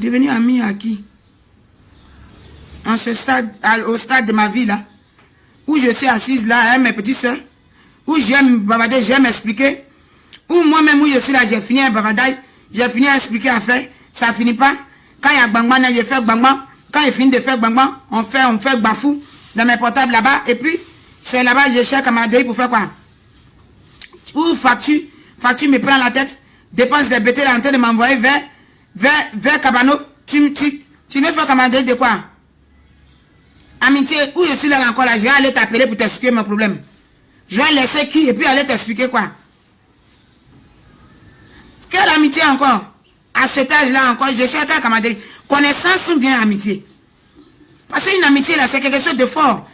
devenir ami à qui? En ce stade, au stade de ma vie là, où je suis assise là avec mes petites soeurs, où j'aime bavarder, j'aime expliquer, où moi-même où je suis là, j'ai fini à bavarder, j'ai fini à expliquer à faire, ça finit pas. Quand il y a bangban, j'ai fait bangban. Quand il finit de faire bangban, on fait bafou, dans mes portables là-bas. Et puis, c'est là-bas, je cherche camaraderie pour faire quoi? Ou facture me prend la tête. Dépense des bêtés là en train de m'envoyer vers Cabano. Tu veux faire camaraderie de quoi? Amitié, où je suis là encore là, je vais aller t'appeler pour t'expliquer mon problème. Je vais laisser qui et puis aller t'expliquer quoi? Quelle amitié encore? À cet âge-là encore, je cherche à camaraderie. Connaissance ou bien amitié? Parce qu'une amitié là, c'est quelque chose de fort.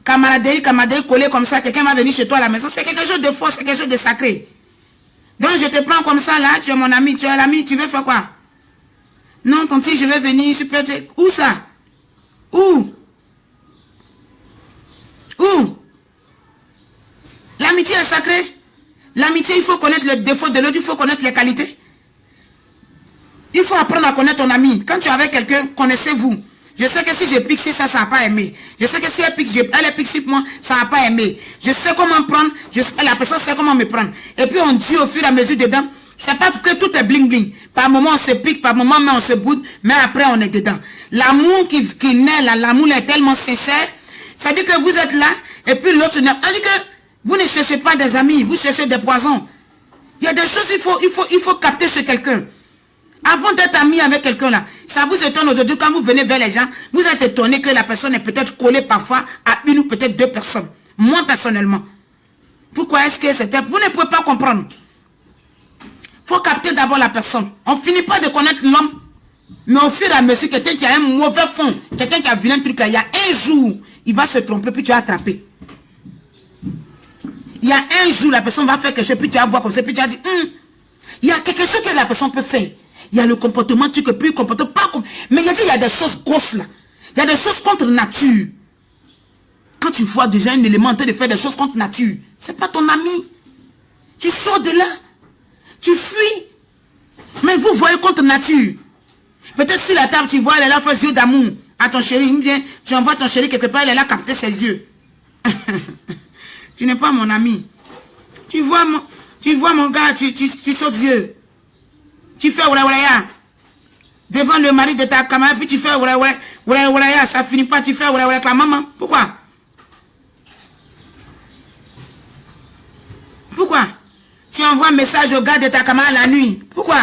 Camaraderie collé comme ça, quelqu'un va venir chez toi à la maison, c'est quelque chose de fort, c'est quelque chose de sacré. Donc je te prends comme ça là, tu es mon ami, tu es l'ami, tu veux faire quoi? Non, tonti, je vais venir, je peux... Où ça? Où? L'amitié est sacrée. L'amitié, il faut connaître les défauts de l'autre, il faut connaître les qualités. Il faut apprendre à connaître ton ami. Quand tu es avec quelqu'un, connaissez-vous. Je sais que si je pique sur ça, ça n'a pas aimé. Je sais que si elle pique sur moi, ça n'a pas aimé. Je sais comment prendre, la personne sait comment me prendre. Et puis on dit au fur et à mesure dedans, c'est pas que tout est bling bling. Par moment on se pique, par moment on se boude, mais après on est dedans. L'amour qui naît là, l'amour est tellement sincère. Ça dit que vous êtes là, et puis l'autre n'a pas dit que vous ne cherchez pas des amis, vous cherchez des poisons. Il y a des choses il faut capter chez quelqu'un. Avant d'être ami avec quelqu'un là, ça vous étonne aujourd'hui quand vous venez vers les gens, vous êtes étonné que la personne est peut-être collée parfois à une ou peut-être deux personnes. Moi personnellement. Pourquoi est-ce que c'était... Vous ne pouvez pas comprendre. Il faut capter d'abord la personne. On ne finit pas de connaître l'homme, mais au fur et à mesure, quelqu'un qui a un mauvais fond, quelqu'un qui a vu un truc là, il y a un jour, il va se tromper, puis tu vas attraper. Il y a un jour, la personne va faire quelque chose, puis tu vas voir comme ça, puis tu vas dire, il y a quelque chose que la personne peut faire. Il y a le comportement, tu ne peux plus comporter pas comme... Mais il y a des choses grosses là. Il y a des choses contre nature. Quand tu vois déjà un élément en train de faire des choses contre nature, c'est pas ton ami. Tu sors de là. Tu fuis. Mais vous voyez contre nature. Peut-être si la table, tu vois, elle est là, fait des yeux d'amour à ton chéri. Bien, tu envoies ton chéri quelque part, elle est là, capter ses yeux. Tu n'es pas mon ami. Tu vois mon gars, tu sautes des yeux. Tu fais oula devant le mari de ta camarade, puis tu fais oula, ça finit pas, tu fais oula avec la maman. Pourquoi? Tu envoies un message au gars de ta camarade la nuit. Pourquoi?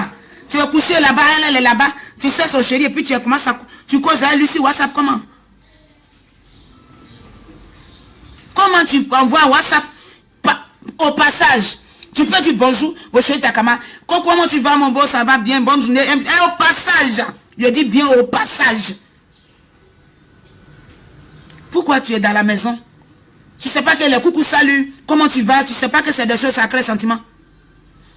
Tu es couché là-bas, elle est là-bas, tu sais son chéri, et puis tu commences à... Tu causes à lui sur WhatsApp, comment? Comment tu envoies WhatsApp au passage? Tu peux dire bonjour au chéri de ta camarade. Comment tu vas mon beau, ça va bien, bonne journée. Et au passage, je dis bien au passage. Pourquoi tu es dans la maison? Tu ne sais pas que les coucou salut, comment tu vas? Tu ne sais pas que c'est des choses, ça crée sentiments.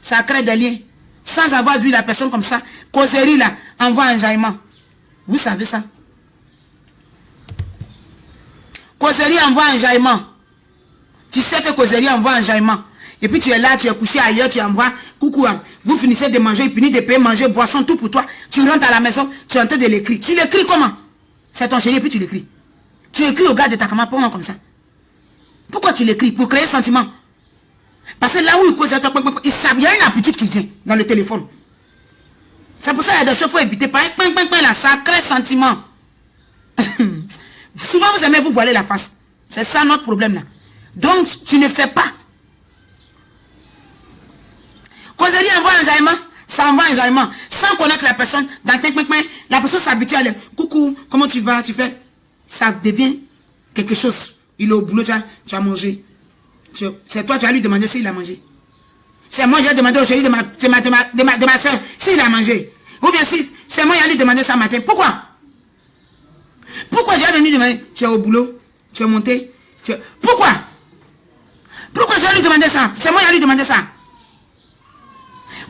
Ça crée des liens. Sans avoir vu la personne comme ça, causerie là, envoie un jaillement. Vous savez ça? Causerie envoie un jaillement. Tu sais que causerie envoie un jaillement. Et puis tu es là, tu es couché ailleurs, tu envoies, coucou, vous finissez de manger, il finit de payer, manger, boisson, tout pour toi. Tu rentres à la maison, tu es en train de l'écrire. Tu l'écris comment? C'est ton chéri et puis tu l'écris. Tu écris au gars de ta camarade, pour moi comme ça. Pourquoi tu l'écris? Pour créer sentiment. Parce que là où il cause, il y a une habitude qui vient dans le téléphone. C'est pour ça qu'il y a des choses qu'il faut éviter. Par là, ça crée sentiment. Souvent vous aimez vous voiler la face. C'est ça notre problème là. Donc tu ne fais pas. Causerie envoie un jaillement, ça envoie un jaillement. Sans connaître la personne, la personne s'habitue à aller. Coucou, comment tu vas? Tu fais. Ça devient quelque chose. Il est au boulot, tu as mangé. C'est toi, tu vas lui demander s'il a mangé. C'est moi, j'ai demandé au chéri de ma soeur s'il a mangé. Ou bien si c'est moi, j'ai lui demandé ça matin. Pourquoi? Pourquoi j'ai venu demander? Tu es au boulot, tu es monté. Pourquoi? Pourquoi j'ai lui demander ça? C'est moi, j'ai lui demandé ça.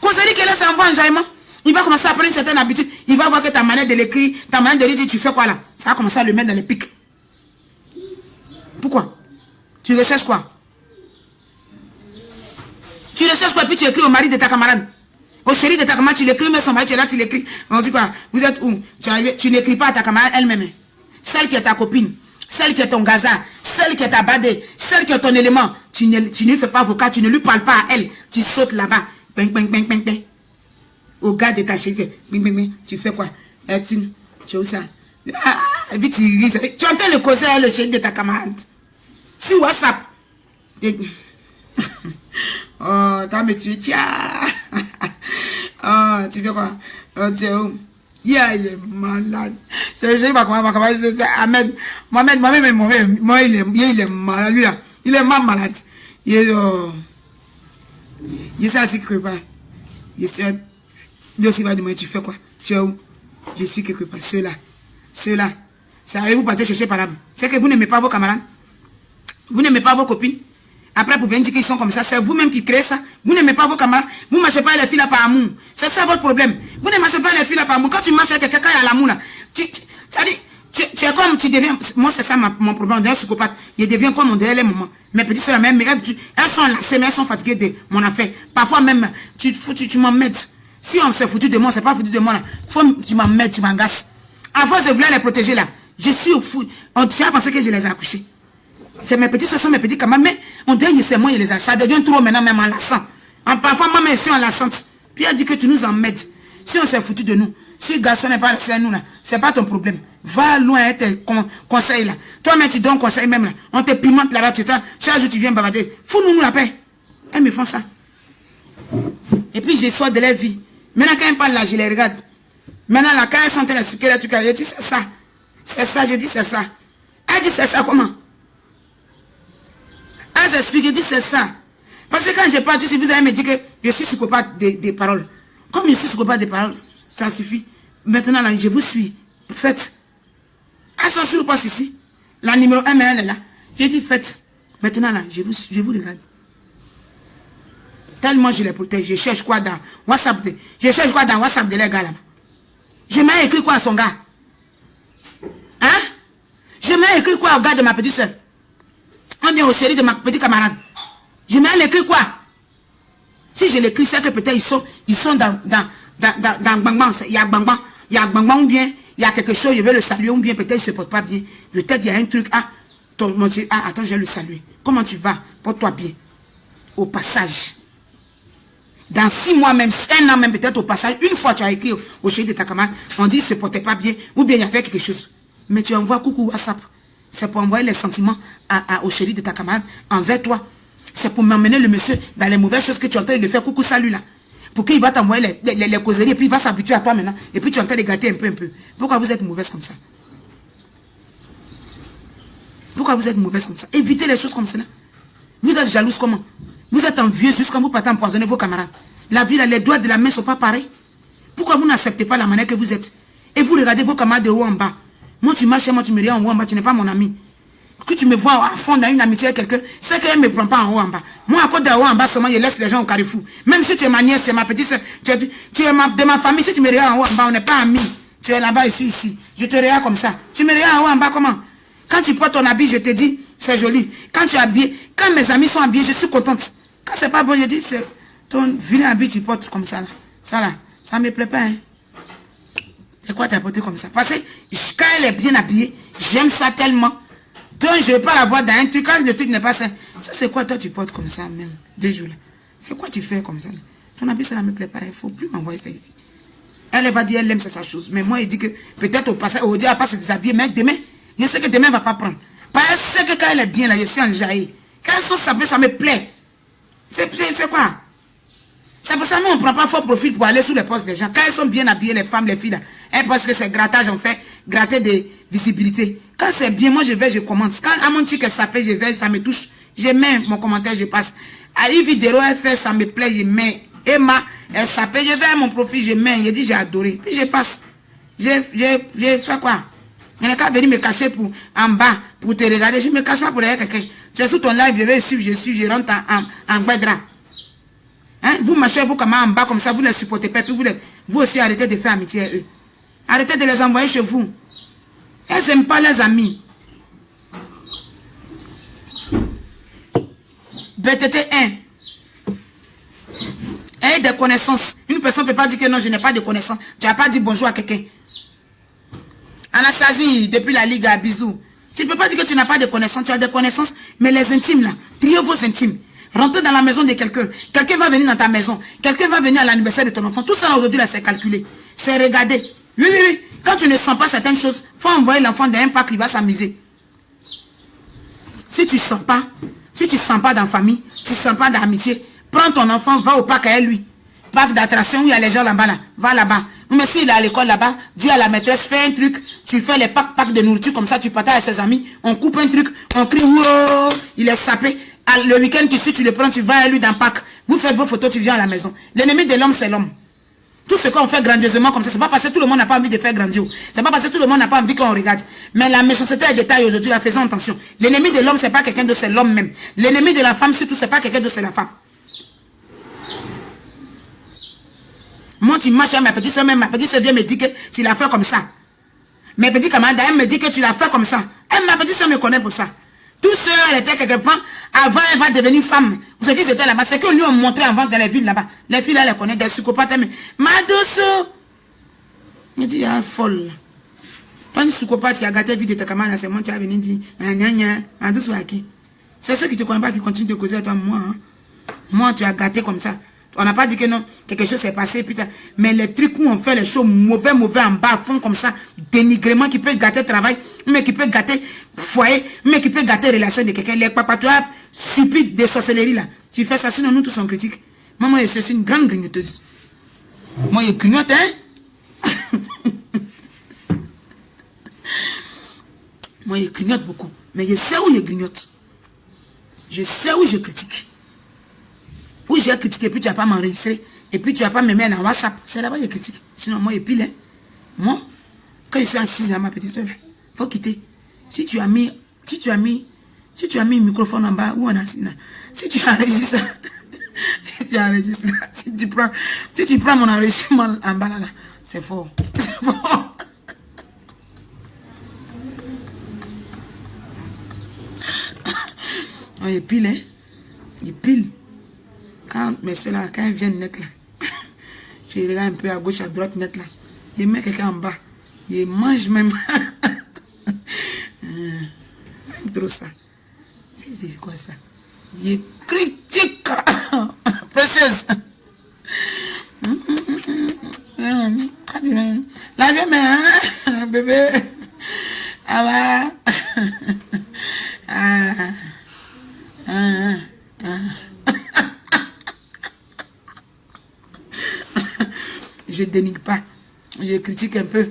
Causerie que là, ça envoie un jaillement. Il va commencer à prendre une certaine habitude. Il va voir que ta manière de l'écrire, ta manière de lui dire, tu fais quoi là? Ça va commencer à le mettre dans les pics. Pourquoi? Tu recherches quoi? Tu recherches quoi? Puis tu écris au mari de ta camarade. Au chéri de ta camarade, tu l'écris, mais son mari, tu es là, tu l'écris. On dit quoi? Vous êtes où? Tu n'écris pas à ta camarade elle-même. Celle qui est ta copine, celle qui est ton gaza, celle qui est ta badée, celle qui est ton élément. Tu ne fais pas vocal, tu ne lui parles pas à elle. Tu sautes là-bas. Bing, bing, bing, bing, bing. Au gars de ta chérie, bing, bing, bing. Tu fais quoi? Tu es où ça? Ah, vite, tu entends le causer avec le chéri de ta camarade. Sur WhatsApp. Oh, t'as me tué. Tiens. Oh, tu fais quoi? Oh, tu es où? Yeah, il est malade. C'est le chéri, c'est Ahmed. Moi, il est malade. Lui, là, il est malade. Il est... Je sais assez quelque part. Je sais... Lui aussi va demander, tu fais quoi? Tu es où? Je suis quelque part. Ceux-là. Ça arrive, vous partez chercher par là. C'est que vous n'aimez pas vos camarades. Vous n'aimez pas vos copines. Après, pour venir dire qu'ils sont comme ça, c'est vous-même qui créez ça. Vous n'aimez pas vos camarades. Vous ne marchez pas les filles là par amour. C'est ça votre problème. Vous ne marchez pas les filles là par amour. Quand tu marches avec quelqu'un, il y a l'amour là. Tu es comme, tu deviens... Moi, c'est ça mon problème. On devient psychopathe. Je deviens comme on dirait les mamans. Mes petites soeurs, même, elles sont lassées, mais elles sont fatiguées de mon affaire. Parfois même, tu m'emmerdes. Si on s'est foutu de moi, c'est pas foutu de moi là. Tu m'emmerdes, tu m'agaces. À force de vouloir les protéger là, je suis au fou. On tient à penser que je les ai accouchés. C'est mes petits, ce sont mes petits camarades, mais on dirait que c'est moi, je les ai. Ça devient trop maintenant, même en lassant. Parfois, maman est en lassante. Puis elle dit que tu nous emmerdes. Si on s'est foutu de nous, si le garçon n'est pas resté à nous là, c'est pas ton problème. Va loin avec tes conseils là. Toi-même, tu donnes conseil même là. On te pimente là-bas, chaque jour tu viens bavarder. Fous-nous la paix. Elles me font ça. Et puis je sors de leur vie. Maintenant, quand elles parlent là, je les regarde. Maintenant, là, quand elles sont en train d'expliquer là, je dis c'est ça. C'est ça, je dis c'est ça. Elle dit c'est ça, comment? Elle s'explique, je dis c'est ça. Parce que quand je parle, si vous allez me dire que je suis psychopathe des paroles. Comme je suis psychopathe des paroles, ça suffit. Maintenant, là, je vous suis. Faites. Elles sont sur le poste ici. La numéro 1, mais elle est là. J'ai dit faites. Maintenant, là, je vous regarde. Tellement je les protège. Je cherche quoi dans WhatsApp. Je cherche quoi dans WhatsApp de les gars là-bas. Je m'ai écrit quoi à son gars? Hein? Je m'ai écrit quoi au gars de ma petite soeur? On vient au chéri de ma petite camarade. Je m'ai écrit quoi? Si je l'écris, c'est que peut-être ils sont dans Bang. Il y a Bang ou bien il y a quelque chose, je vais le saluer, ou bien peut-être il ne se porte pas bien. Peut-être il y a un truc. Attends, je vais le saluer. Comment tu vas? Porte-toi bien. Au passage. Dans 6 mois même, 1 an même, peut-être au passage, une fois tu as écrit au chéri de ta camarade, on dit qu'il ne se portait pas bien, ou bien il a fait quelque chose. Mais tu envoies coucou WhatsApp. C'est pour envoyer les sentiments au chéri de ta camarade envers toi. C'est pour m'emmener le monsieur dans les mauvaises choses que tu es en train de faire. Coucou, salut là. Pour qu'il va t'envoyer les causeries et puis il va s'habituer à toi maintenant. Et puis tu es en train de gâter un peu. Pourquoi vous êtes mauvaise comme ça? Pourquoi vous êtes mauvaise comme ça? Évitez les choses comme cela. Vous êtes jalouse comment? Vous êtes envieuse jusqu'à vous partez empoisonner vos camarades. La vie, là, les doigts de la main ne sont pas pareils. Pourquoi vous n'acceptez pas la manière que vous êtes? Et vous regardez vos camarades de haut en bas. Moi, tu marches chez moi, tu me regardes en haut en bas, tu n'es pas mon ami. Que tu me vois à fond dans une amitié avec quelqu'un, c'est qu'elle ne me prend pas en haut en bas. Moi, à côté de haut en bas, seulement, je laisse les gens au carrefour. Même si tu es ma nièce, c'est ma petite soeur, tu es de ma famille, si tu me regardes en haut en bas, on n'est pas amis. Tu es là-bas, je suis ici. Je te regarde comme ça. Tu me regardes en haut en bas, comment? Quand tu portes ton habit, je te dis, c'est joli. Quand tu es habillé, quand mes amis sont habillés, je suis contente. Quand c'est pas bon, je dis, c'est ton vilain habit, tu portes comme ça là. Ça là, ça me plaît pas, hein. C'est quoi tu as porté comme ça? Parce que quand elle est bien habillée, j'aime ça tellement. Donc je ne vais pas la voir dans un truc. Quand le truc n'est pas ça, c'est quoi toi tu portes comme ça même? 2 jours là. C'est quoi tu fais comme ça là? Ton habit ça ne me plaît pas. Il ne faut plus m'envoyer ça ici. Elle va dire elle aime c'est sa chose. Mais moi il dit que peut-être au passage, au dia elle va se déshabiller. Mais demain, je sais que demain elle ne va pas prendre. Parce que quand elle est bien là, je suis enjaillée. Quand elle s'habille, ça me plaît. C'est quoi? C'est pour ça que nous, on ne prend pas fort profil pour aller sous les postes des gens. Quand elles sont bien habillées, les femmes, les filles, là, elles pensent que c'est grattage, on fait gratter des visibilités. Quand c'est bien, moi je vais, je commente. Quand à mon chic elle s'appelle, je vais, ça me touche. Je mets mon commentaire, je passe. À une vidéo, elle fait, ça me plaît, je mets. Emma, elle s'appelle, je vais à mon profil, je mets. Je dis, j'ai adoré. Puis je passe. J'ai fait quoi? Il n'y a qu'à venir me cacher en bas pour te regarder. Je ne me cache pas pour regarder quelqu'un. Tu es sous ton live, je vais suivre, je rentre en guédra. Hein? Vous marchez vous comme en bas comme ça, vous ne les supportez pas. Puis vous aussi arrêtez de faire amitié à eux. Arrêtez de les envoyer chez vous. Elles n'aiment pas les amis. BTT 1. Et des connaissances. Une personne ne peut pas dire que non, je n'ai pas de connaissances. Tu n'as pas dit bonjour à quelqu'un. Anastasie, depuis la Ligue, à bisous. Tu ne peux pas dire que tu n'as pas de connaissances. Tu as des connaissances, mais les intimes là, triez vos intimes. Rentrez dans la maison de quelqu'un. Quelqu'un va venir dans ta maison. Quelqu'un va venir à l'anniversaire de ton enfant. Tout ça aujourd'hui là, c'est calculé. C'est regardé. Oui, oui, oui. Quand tu ne sens pas certaines choses, il faut envoyer l'enfant dans un parc, il va s'amuser. Si tu ne sens pas, si tu ne sens pas dans la famille, tu ne sens pas d'amitié, prends ton enfant, va au parc avec lui. Parc d'attraction où il y a les gens là-bas, là. Va là-bas. Mais s'il est à l'école là-bas, dis à la maîtresse, fais un truc, tu fais les packs de nourriture comme ça, tu partages avec ses amis, on coupe un truc, on crie, wow, il est sapé. Le week-end, tu le prends, tu vas avec lui dans le parc. Vous faites vos photos, tu viens à la maison. L'ennemi de l'homme, c'est l'homme. Tout ce qu'on fait grandiosement comme ça, c'est pas parce que tout le monde n'a pas envie de faire grandiose. C'est pas parce que tout le monde n'a pas envie qu'on regarde. Mais la méchanceté est détail aujourd'hui, la faisons attention. L'ennemi de l'homme, c'est pas quelqu'un d'autre, c'est l'homme même. L'ennemi de la femme, surtout, c'est pas quelqu'un d'autre, c'est la femme. Moi, tu marches à ma petite soeur, même ma petite soeur me dit que tu l'as fait comme ça. Mes petits camarades, elle me dit que tu l'as fait comme ça. Elle, ma petite soeur me connaît pour ça. Tout seul, elle était quelque part, avant elle va devenir femme. Vous savez qu'ils étaient là-bas, c'est que lui on montrait avant dans les villes là-bas. Les filles là, elles connaissent des psychopathes. Mais, ma douce, il dit, ah, folle. Pas une psychopathe qui a gâté la vie de ta camarade, c'est moi qui a venu dire, ah, douce, à qui? C'est ceux qui te connaissent pas qui continuent de causer à toi, moi. Hein? Moi, tu as gâté comme ça. On n'a pas dit que non, quelque chose s'est passé, putain. Mais les trucs où on fait les choses mauvais en bas, font comme ça, dénigrement qui peut gâter travail, mais qui peut gâter foyer, mais qui peut gâter relation de quelqu'un. Les papatois stupides de sorcellerie là. Tu fais ça, sinon nous tous on critique. Moi, je suis une grande grignoteuse. Moi, je grignote, hein. Moi, je grignote beaucoup. Mais je sais où je grignote. Je sais où je critique. Oui, j'ai critiqué, puis tu vas pas m'enregistrer, et puis tu vas pas me mettre dans WhatsApp. C'est là-bas que je critique. Sinon, moi, je pile. Hein. Moi, quand je suis assise à ma petite soeur, faut quitter. Si tu as mis un microphone en bas, ou en assis, si tu enregistres, si tu prends mon enregistrement en bas là, c'est fort. C'est fort. Je pile, hein. Je pile. Quand mes soeurs là, quand elles viennent net là, je regarde un peu à gauche, à droite net là. Je mets quelqu'un en bas. Je mange même. J'aime trop ça. C'est quoi ça? Je critique. Précieuse. La vie, mais bébé. Ah bah. Je dénigre pas, je critique un peu.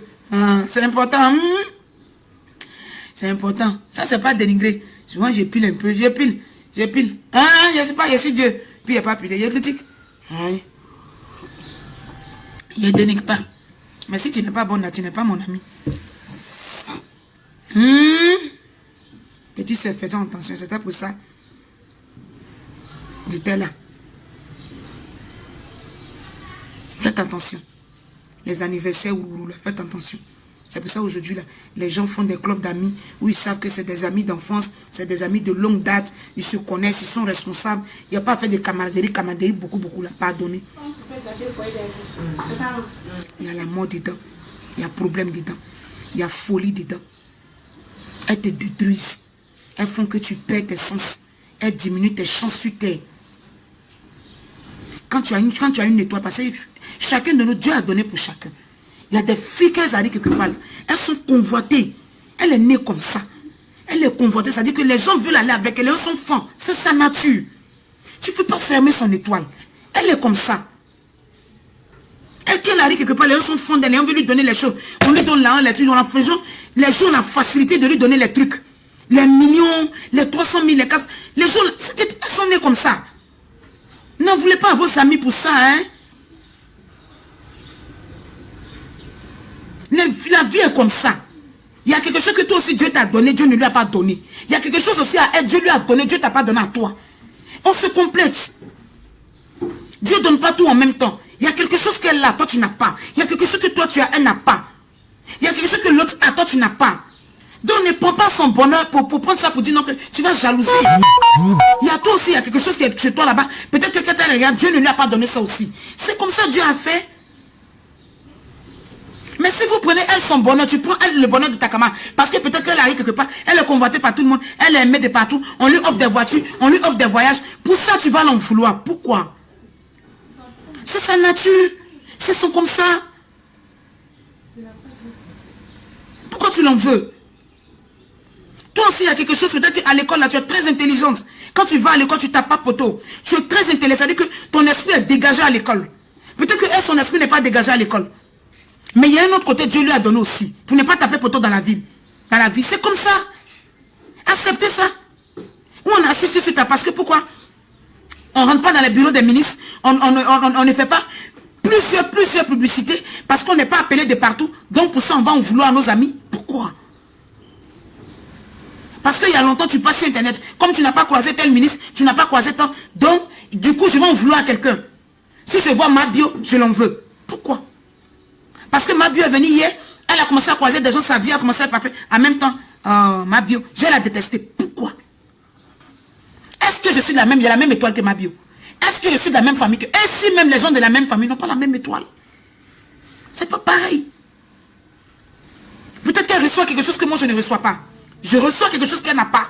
C'est important. C'est important. Ça, c'est pas dénigrer. Souvent, je pile un peu. Je pile. Je sais pas, je suis Dieu. Puis, il n'y a pas pilé. Je critique. Je dénigre pas. Mais si tu n'es pas bon là, tu n'es pas mon ami. Petit soeur, faisons attention. C'était pour ça. J'étais là. Faites attention. Les anniversaires, faites attention. C'est pour ça aujourd'hui, les gens font des clubs d'amis où ils savent que c'est des amis d'enfance, c'est des amis de longue date, ils se connaissent, ils sont responsables. Il n'y a pas à faire de camaraderie, beaucoup, là, pardonnez. Il y a la mort dedans, il y a problème dedans, il y a folie dedans. Elles te détruisent, elles font que tu perds tes sens, elles diminuent tes chances sur terre. Quand tu as une étoile, parce que chacun de nous, Dieu a donné pour chacun. Il y a des filles qu'elles arrivent quelque part. Elles sont convoitées. Elle est née comme ça. Elle est convoitée. C'est-à-dire que les gens veulent aller avec elle. Elles sont fans. C'est sa nature. Tu ne peux pas fermer son étoile. Elle est comme ça. Elle, qu'elle arrive quelque part, les gens sont fans d'elle. On veut lui donner les choses. On lui donne là, les trucs. On a fait, les gens ont la facilité de lui donner les trucs. Les millions, les 300 000, les cases. Les gens, elles sont nées comme ça. N'en voulez pas à vos amis pour ça, hein. La vie est comme ça. Il y a quelque chose que toi aussi Dieu t'a donné, Dieu ne lui a pas donné. Il y a quelque chose aussi à elle, Dieu lui a donné, Dieu t'a pas donné à toi. On se complète. Dieu ne donne pas tout en même temps. Il y a quelque chose qu'elle a, toi tu n'as pas. Il y a quelque chose que toi tu as, elle n'a pas. Il y a quelque chose que l'autre a, toi tu n'as pas. Donc ne prends pas son bonheur pour prendre ça pour dire non que tu vas jalouser. Il y a toi aussi, il y a quelque chose qui est chez toi là-bas. Peut-être que quand elle regarde, Dieu ne lui a pas donné ça aussi. C'est comme ça Dieu a fait. Mais si vous prenez elle son bonheur, tu prends elle le bonheur de ta camarade. Parce que peut-être qu'elle arrive quelque part, elle est convoitée par tout le monde, elle est aimée de partout, on lui offre des voitures, on lui offre des voyages. Pour ça, tu vas l'en vouloir. Pourquoi? C'est sa nature. C'est son comme ça. Pourquoi tu l'en veux? Toi aussi, il y a quelque chose, peut-être qu'à l'école, là, tu es très intelligente. Quand tu vas à l'école, tu tapes pas poteau. Tu es très intelligente, c'est-à-dire que ton esprit est dégagé à l'école. Peut-être que son esprit n'est pas dégagé à l'école. Mais il y a un autre côté, Dieu lui a donné aussi. Pour ne pas taper poteau dans la vie. Dans la vie, c'est comme ça. Acceptez ça. Ou on assiste sur ta, parce que pourquoi? On ne rentre pas dans les bureaux des ministres, on ne fait pas plusieurs publicités, parce qu'on n'est pas appelé de partout. Donc pour ça, on va en vouloir à nos amis. Pourquoi? Parce qu'il y a longtemps, tu passes sur Internet. Comme tu n'as pas croisé tel ministre, tu n'as pas croisé tant. Donc, du coup, je vais en vouloir à quelqu'un. Si je vois ma bio, je l'en veux. Pourquoi? Parce que ma bio est venue hier, elle a commencé à croiser des gens, sa vie a commencé à être parfaite. En même temps, ma bio, je vais la détester. Pourquoi? Est-ce que je suis de la même, il y a la même étoile que ma bio? Est-ce que je suis de la même famille que... Et si même les gens de la même famille n'ont pas la même étoile? C'est pas pareil. Peut-être qu'elle reçoit quelque chose que moi je ne reçois pas. Je reçois quelque chose qu'elle n'a pas.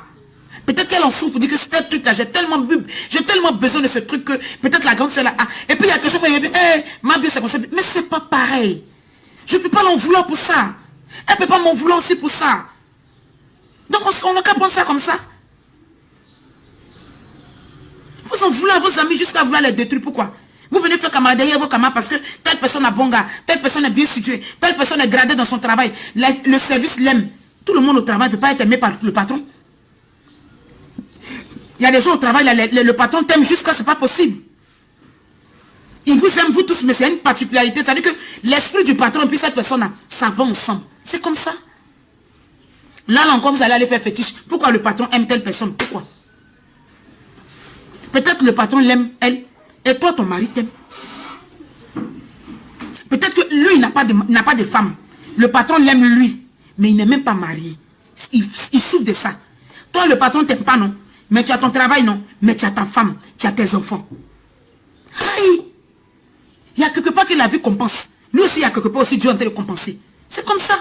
Peut-être qu'elle en souffre, dit que c'est un truc là, j'ai tellement besoin de ce truc que peut-être la grande sœur là a. Et puis il y a quelque chose qui me dit, ma bio c'est comme ça. Mais c'est pas pareil. Je ne peux pas l'en vouloir pour ça. Elle ne peut pas m'en vouloir aussi pour ça. Donc on n'a qu'à prendre ça comme ça. Vous en voulez à vos amis jusqu'à vouloir les détruire. Pourquoi? Vous venez faire camaraderie à vos camarades parce que telle personne a bon gars, telle personne est bien située, telle personne est gradée dans son travail. Le service l'aime. Tout le monde au travail ne peut pas être aimé par le patron. Il y a des gens au travail, le patron t'aime jusqu'à ce n'est pas possible. Il vous aime vous tous, mais c'est une particularité. C'est-à-dire que l'esprit du patron et puis cette personne-là, ça va ensemble. C'est comme ça. Là encore, vous allez aller faire fétiche. Pourquoi le patron aime telle personne? Pourquoi? Peut-être le patron l'aime, elle, et toi, ton mari t'aime. Peut-être que lui, il n'a pas de femme. Le patron l'aime lui, mais il n'est même pas marié. Il souffre de ça. Toi, le patron ne t'aime pas, non? Mais tu as ton travail, non? Mais tu as ta femme, tu as tes enfants. Aïe! Il y a quelque part que la vie compense. Lui aussi, il y a quelque part aussi Dieu est en train de compenser. C'est comme ça.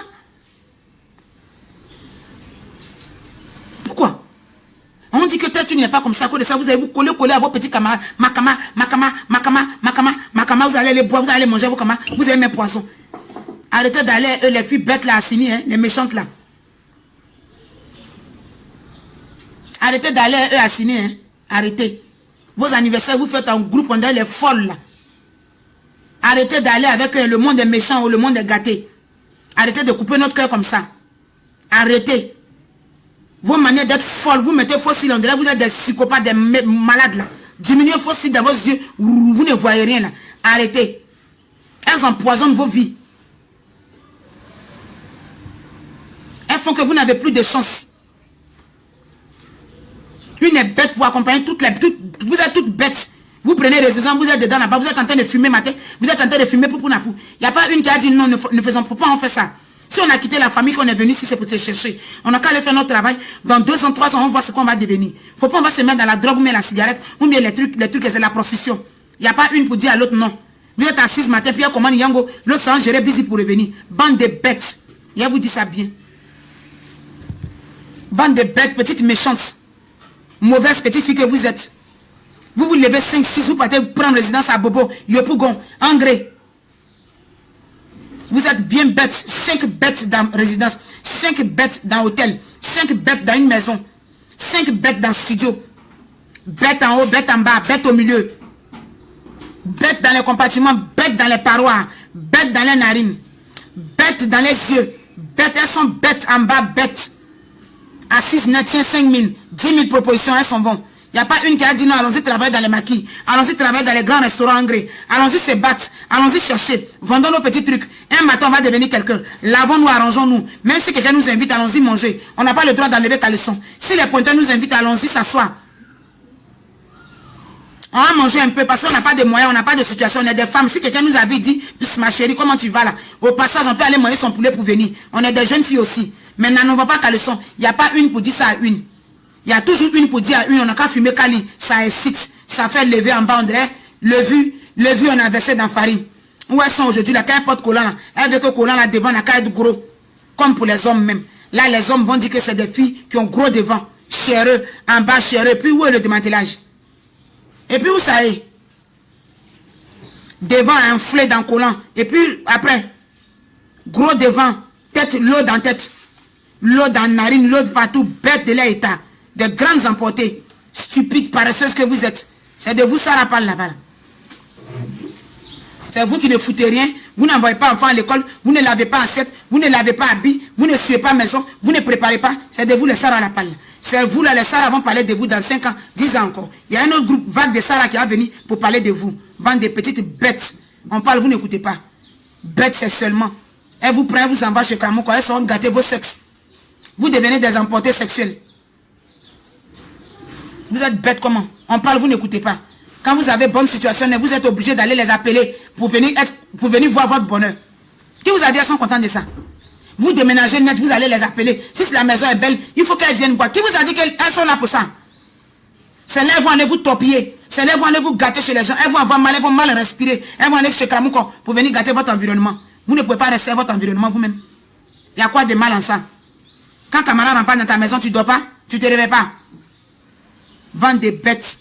Pourquoi? On dit que toi, tu n'es pas comme ça. À cause de ça, vous allez vous coller à vos petits camarades. Makama, vous allez les boire, vous allez les manger, vos camarades. Vous avez mes poissons. Arrêtez d'aller, les filles bêtes là, assignées, hein, les méchantes là. Arrêtez d'aller, assignées, hein. Arrêtez. Vos anniversaires, vous faites en groupe, on dirait les folles là. Arrêtez d'aller avec le monde des méchants ou le monde des gâtés. Arrêtez de couper notre cœur comme ça. Arrêtez. Vos manières d'être folles, vous mettez faux cils, on dirait vous êtes des psychopathes, des malades là. Diminuez faux cils dans vos yeux, vous ne voyez rien là. Arrêtez. Elles empoisonnent vos vies. Elles font que vous n'avez plus de chance. Une est bête pour accompagner toutes les... vous êtes toutes bêtes. Vous prenez des exemples, vous êtes dedans là-bas, vous êtes en train de fumer matin, vous êtes en train de fumer pour napou. Il n'y a pas une qui a dit non, ne faisons pas, on fait ça. Si on a quitté la famille, qu'on est venu ici, c'est pour se chercher. On n'a qu'à aller faire notre travail. Dans 2 ans, 3 ans, on voit ce qu'on va devenir. Faut pas on va se mettre dans la drogue ou bien la cigarette, ou bien les trucs, c'est la prostitution. Il n'y a pas une pour dire à l'autre non. Vous êtes assis ce matin, puis il y a comment Yango, l'autre s'en gérer busy pour revenir. Bande de bêtes. Il vous dit ça bien. Bande de bêtes, petites méchantes. Mauvaise petite fille que vous êtes. Vous vous levez 5, 6, vous partez prendre résidence à Bobo, Yopougon, Angré. Vous êtes bien bêtes. 5 bêtes dans résidence, 5 bêtes dans hôtel, 5 bêtes dans une maison, 5 bêtes dans le studio. Bêtes en haut, bêtes en bas, bêtes au milieu. Bêtes dans les compartiments, bêtes dans les parois, bêtes dans les narines, bêtes dans les yeux. Bêtes, elles sont bêtes en bas, bêtes. Assises, tiens 5 000, 10 000 propositions, elles sont bonnes. Il n'y a pas une qui a dit non, allons-y travailler dans les maquis, allons-y travailler dans les grands restaurants anglais, allons-y se battre, allons-y chercher, vendons nos petits trucs. Un matin, on va devenir quelqu'un. Lavons-nous, arrangeons-nous. Même si quelqu'un nous invite, allons-y manger. On n'a pas le droit d'enlever caleçon. Si les pointeurs nous invitent, allons-y s'asseoir. On va manger un peu parce qu'on n'a pas de moyens, on n'a pas de situation, on est des femmes. Si quelqu'un nous avait dit, ma chérie, comment tu vas là? Au passage, on peut aller manger son poulet pour venir. On est des jeunes filles aussi. Maintenant, on ne va pas caleçon. Il n'y a pas une pour dire ça à une. Il y a toujours une pour dire à une, on n'a qu'à fumer Kali. Ça incite, ça fait lever en bas, on dirait, le vu, on a versé dans farine. Où elles sont aujourd'hui, là, quand elles portent collant, là, elles veulent que collant là devant, n'a qu'à être gros. Comme pour les hommes même. Là, les hommes vont dire que c'est des filles qui ont gros devant, chéreux, en bas, chéreux. Puis où est le démantelage? Et puis où ça est? Devant, enflé dans collant. Et puis après, gros devant, tête, l'eau dans tête. L'eau dans la narine, l'eau partout, bête de l'état. De grandes emportées. Stupides, paresseuses que vous êtes. C'est de vous ça la parle là-bas. C'est vous qui ne foutez rien. Vous n'envoyez pas enfants à l'école. Vous ne lavez pas assiette. Vous ne lavez pas habits. Vous ne suivez pas maison. Vous ne préparez pas. C'est de vous les Sarah la parle. C'est vous là, les Sarah vont parler de vous dans 5 ans, 10 ans encore. Il y a un autre groupe vague de Sarah qui va venir pour parler de vous. Bande de petites bêtes. On parle, vous n'écoutez pas. Bêtes, c'est seulement. Elle vous prend, vous envoie chez Kamoko. Elles sont gâtées vos sexes. Vous devenez des emportés sexuels. Vous êtes bêtes comment? On parle, vous n'écoutez pas. Quand vous avez bonne situation, vous êtes obligé d'aller les appeler pour venir voir votre bonheur. Qui vous a dit qu'elles sont contentes de ça? Vous déménagez net, vous allez les appeler. Si la maison est belle, il faut qu'elles viennent voir. Qui vous a dit qu'elles sont là pour ça? C'est là, elles vont aller vous torpiller. C'est là, elles vont aller vous gâter chez les gens. Elles vont avoir mal, elles vont mal respirer. Elles vont aller chez Kamoko pour venir gâter votre environnement. Vous ne pouvez pas rester à votre environnement vous-même. Il y a quoi de mal en ça? Quand camarade rentre dans ta maison, tu ne dors pas? Tu ne te réveilles pas? Bande de bêtes.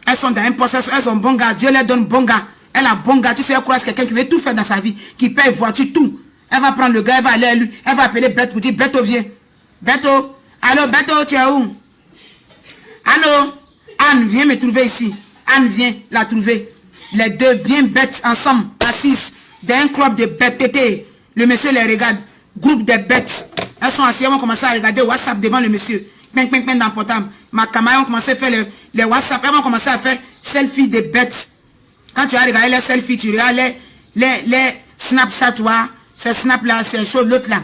Elles sont dans un processus, elles sont bon gars. Dieu leur donne bon gars. Elle a bon gars. Tu sais, elle croise quelqu'un qui veut tout faire dans sa vie, qui paye voiture, tout. Elle va prendre le gars, elle va aller à lui. Elle va appeler Bête pour dire Beto, viens. Beto, allô, Beto, tu es où? Allô, Anne, viens me trouver ici. Anne vient la trouver. Les deux bien bêtes ensemble, assises, dans un club de bêtes tété. Le monsieur les regarde. Groupe de bêtes. Elles sont assises, elles vont commencer à regarder WhatsApp devant le monsieur. Ping, ping, ping dans le portable. Ma camarade vont commencer à faire les WhatsApp. Elles vont commencer à faire selfie de bêtes. Quand tu as regardé les selfies, tu regardes les Snapchat, toi. C'est Snap là, c'est chaud, l'autre là.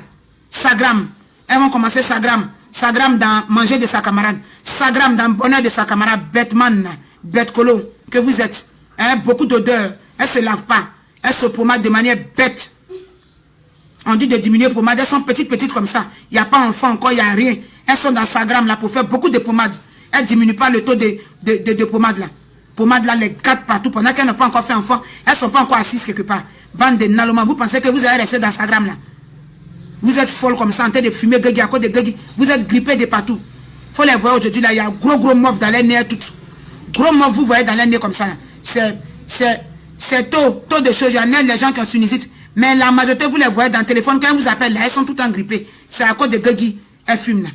Sagram. Elles vont commencer Sagram. Sagram dans manger de sa camarade. Sagram dans bonheur de sa camarade. Bêteman, bête colo, que vous êtes. Hein, beaucoup d'odeur. Elles ne se lavent pas. Elles se pommadent de manière bête. On dit de diminuer pommade. Elles sont petites comme ça. Il n'y a pas enfant encore, il n'y a rien. Elles sont dans Sagram là pour faire beaucoup de pommade. Elles ne diminuent pas le taux de pommade là. Pommade là, les gâtent partout. Pendant qu'elles n'ont pas encore fait enfant, elles ne sont pas encore assises quelque part. Bande de naloma, vous pensez que vous allez rester dans Instagram là? Vous êtes folle comme ça, en train de fumer Guégui à cause de Guégui. Vous êtes grippés de partout. Il faut les voir aujourd'hui là, il y a gros meufs dans les nez tout. Gros meufs, vous voyez dans les nez comme ça là. C'est taux de choses. Il y en a les gens qui ont sinusite. Mais la majorité, vous les voyez dans le téléphone, quand ils vous appellent là, elles sont tout le temps grippées. C'est à cause de Guégui, elles fument là.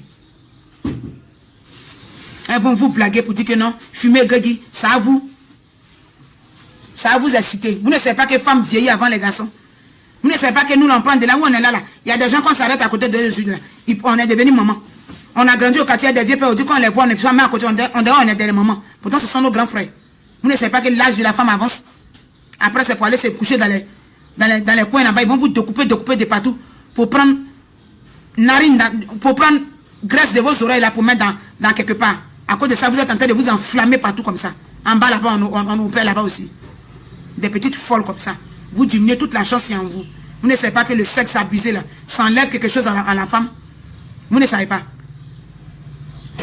Elles vont vous blaguer pour dire que non, fumer Guégui, ça à vous. Ça va vous exciter. Vous ne savez pas que femmes vieillit avant les garçons. Vous ne savez pas que nous l'on prend de là où on est là. Il y a des gens qui s'arrêtent à côté de eux. On est devenu maman. On a grandi au quartier des vieux pères. Quand on les voit, on est jamais à côté. On est des mamans. Pourtant, ce sont nos grands frères. Vous ne savez pas que l'âge de la femme avance. Après, c'est pour aller se coucher dans les coins là-bas. Ils vont vous découper de partout. Pour prendre narine, pour prendre graisse de vos oreilles là pour mettre dans quelque part. À cause de ça, vous êtes en train de vous enflammer partout comme ça. En bas là-bas, on opère là-bas aussi. Des petites folles comme ça. Vous diminuez toute la chance qui est en vous. Vous ne savez pas que le sexe abusé là, ça enlève quelque chose à la femme. Vous ne savez pas.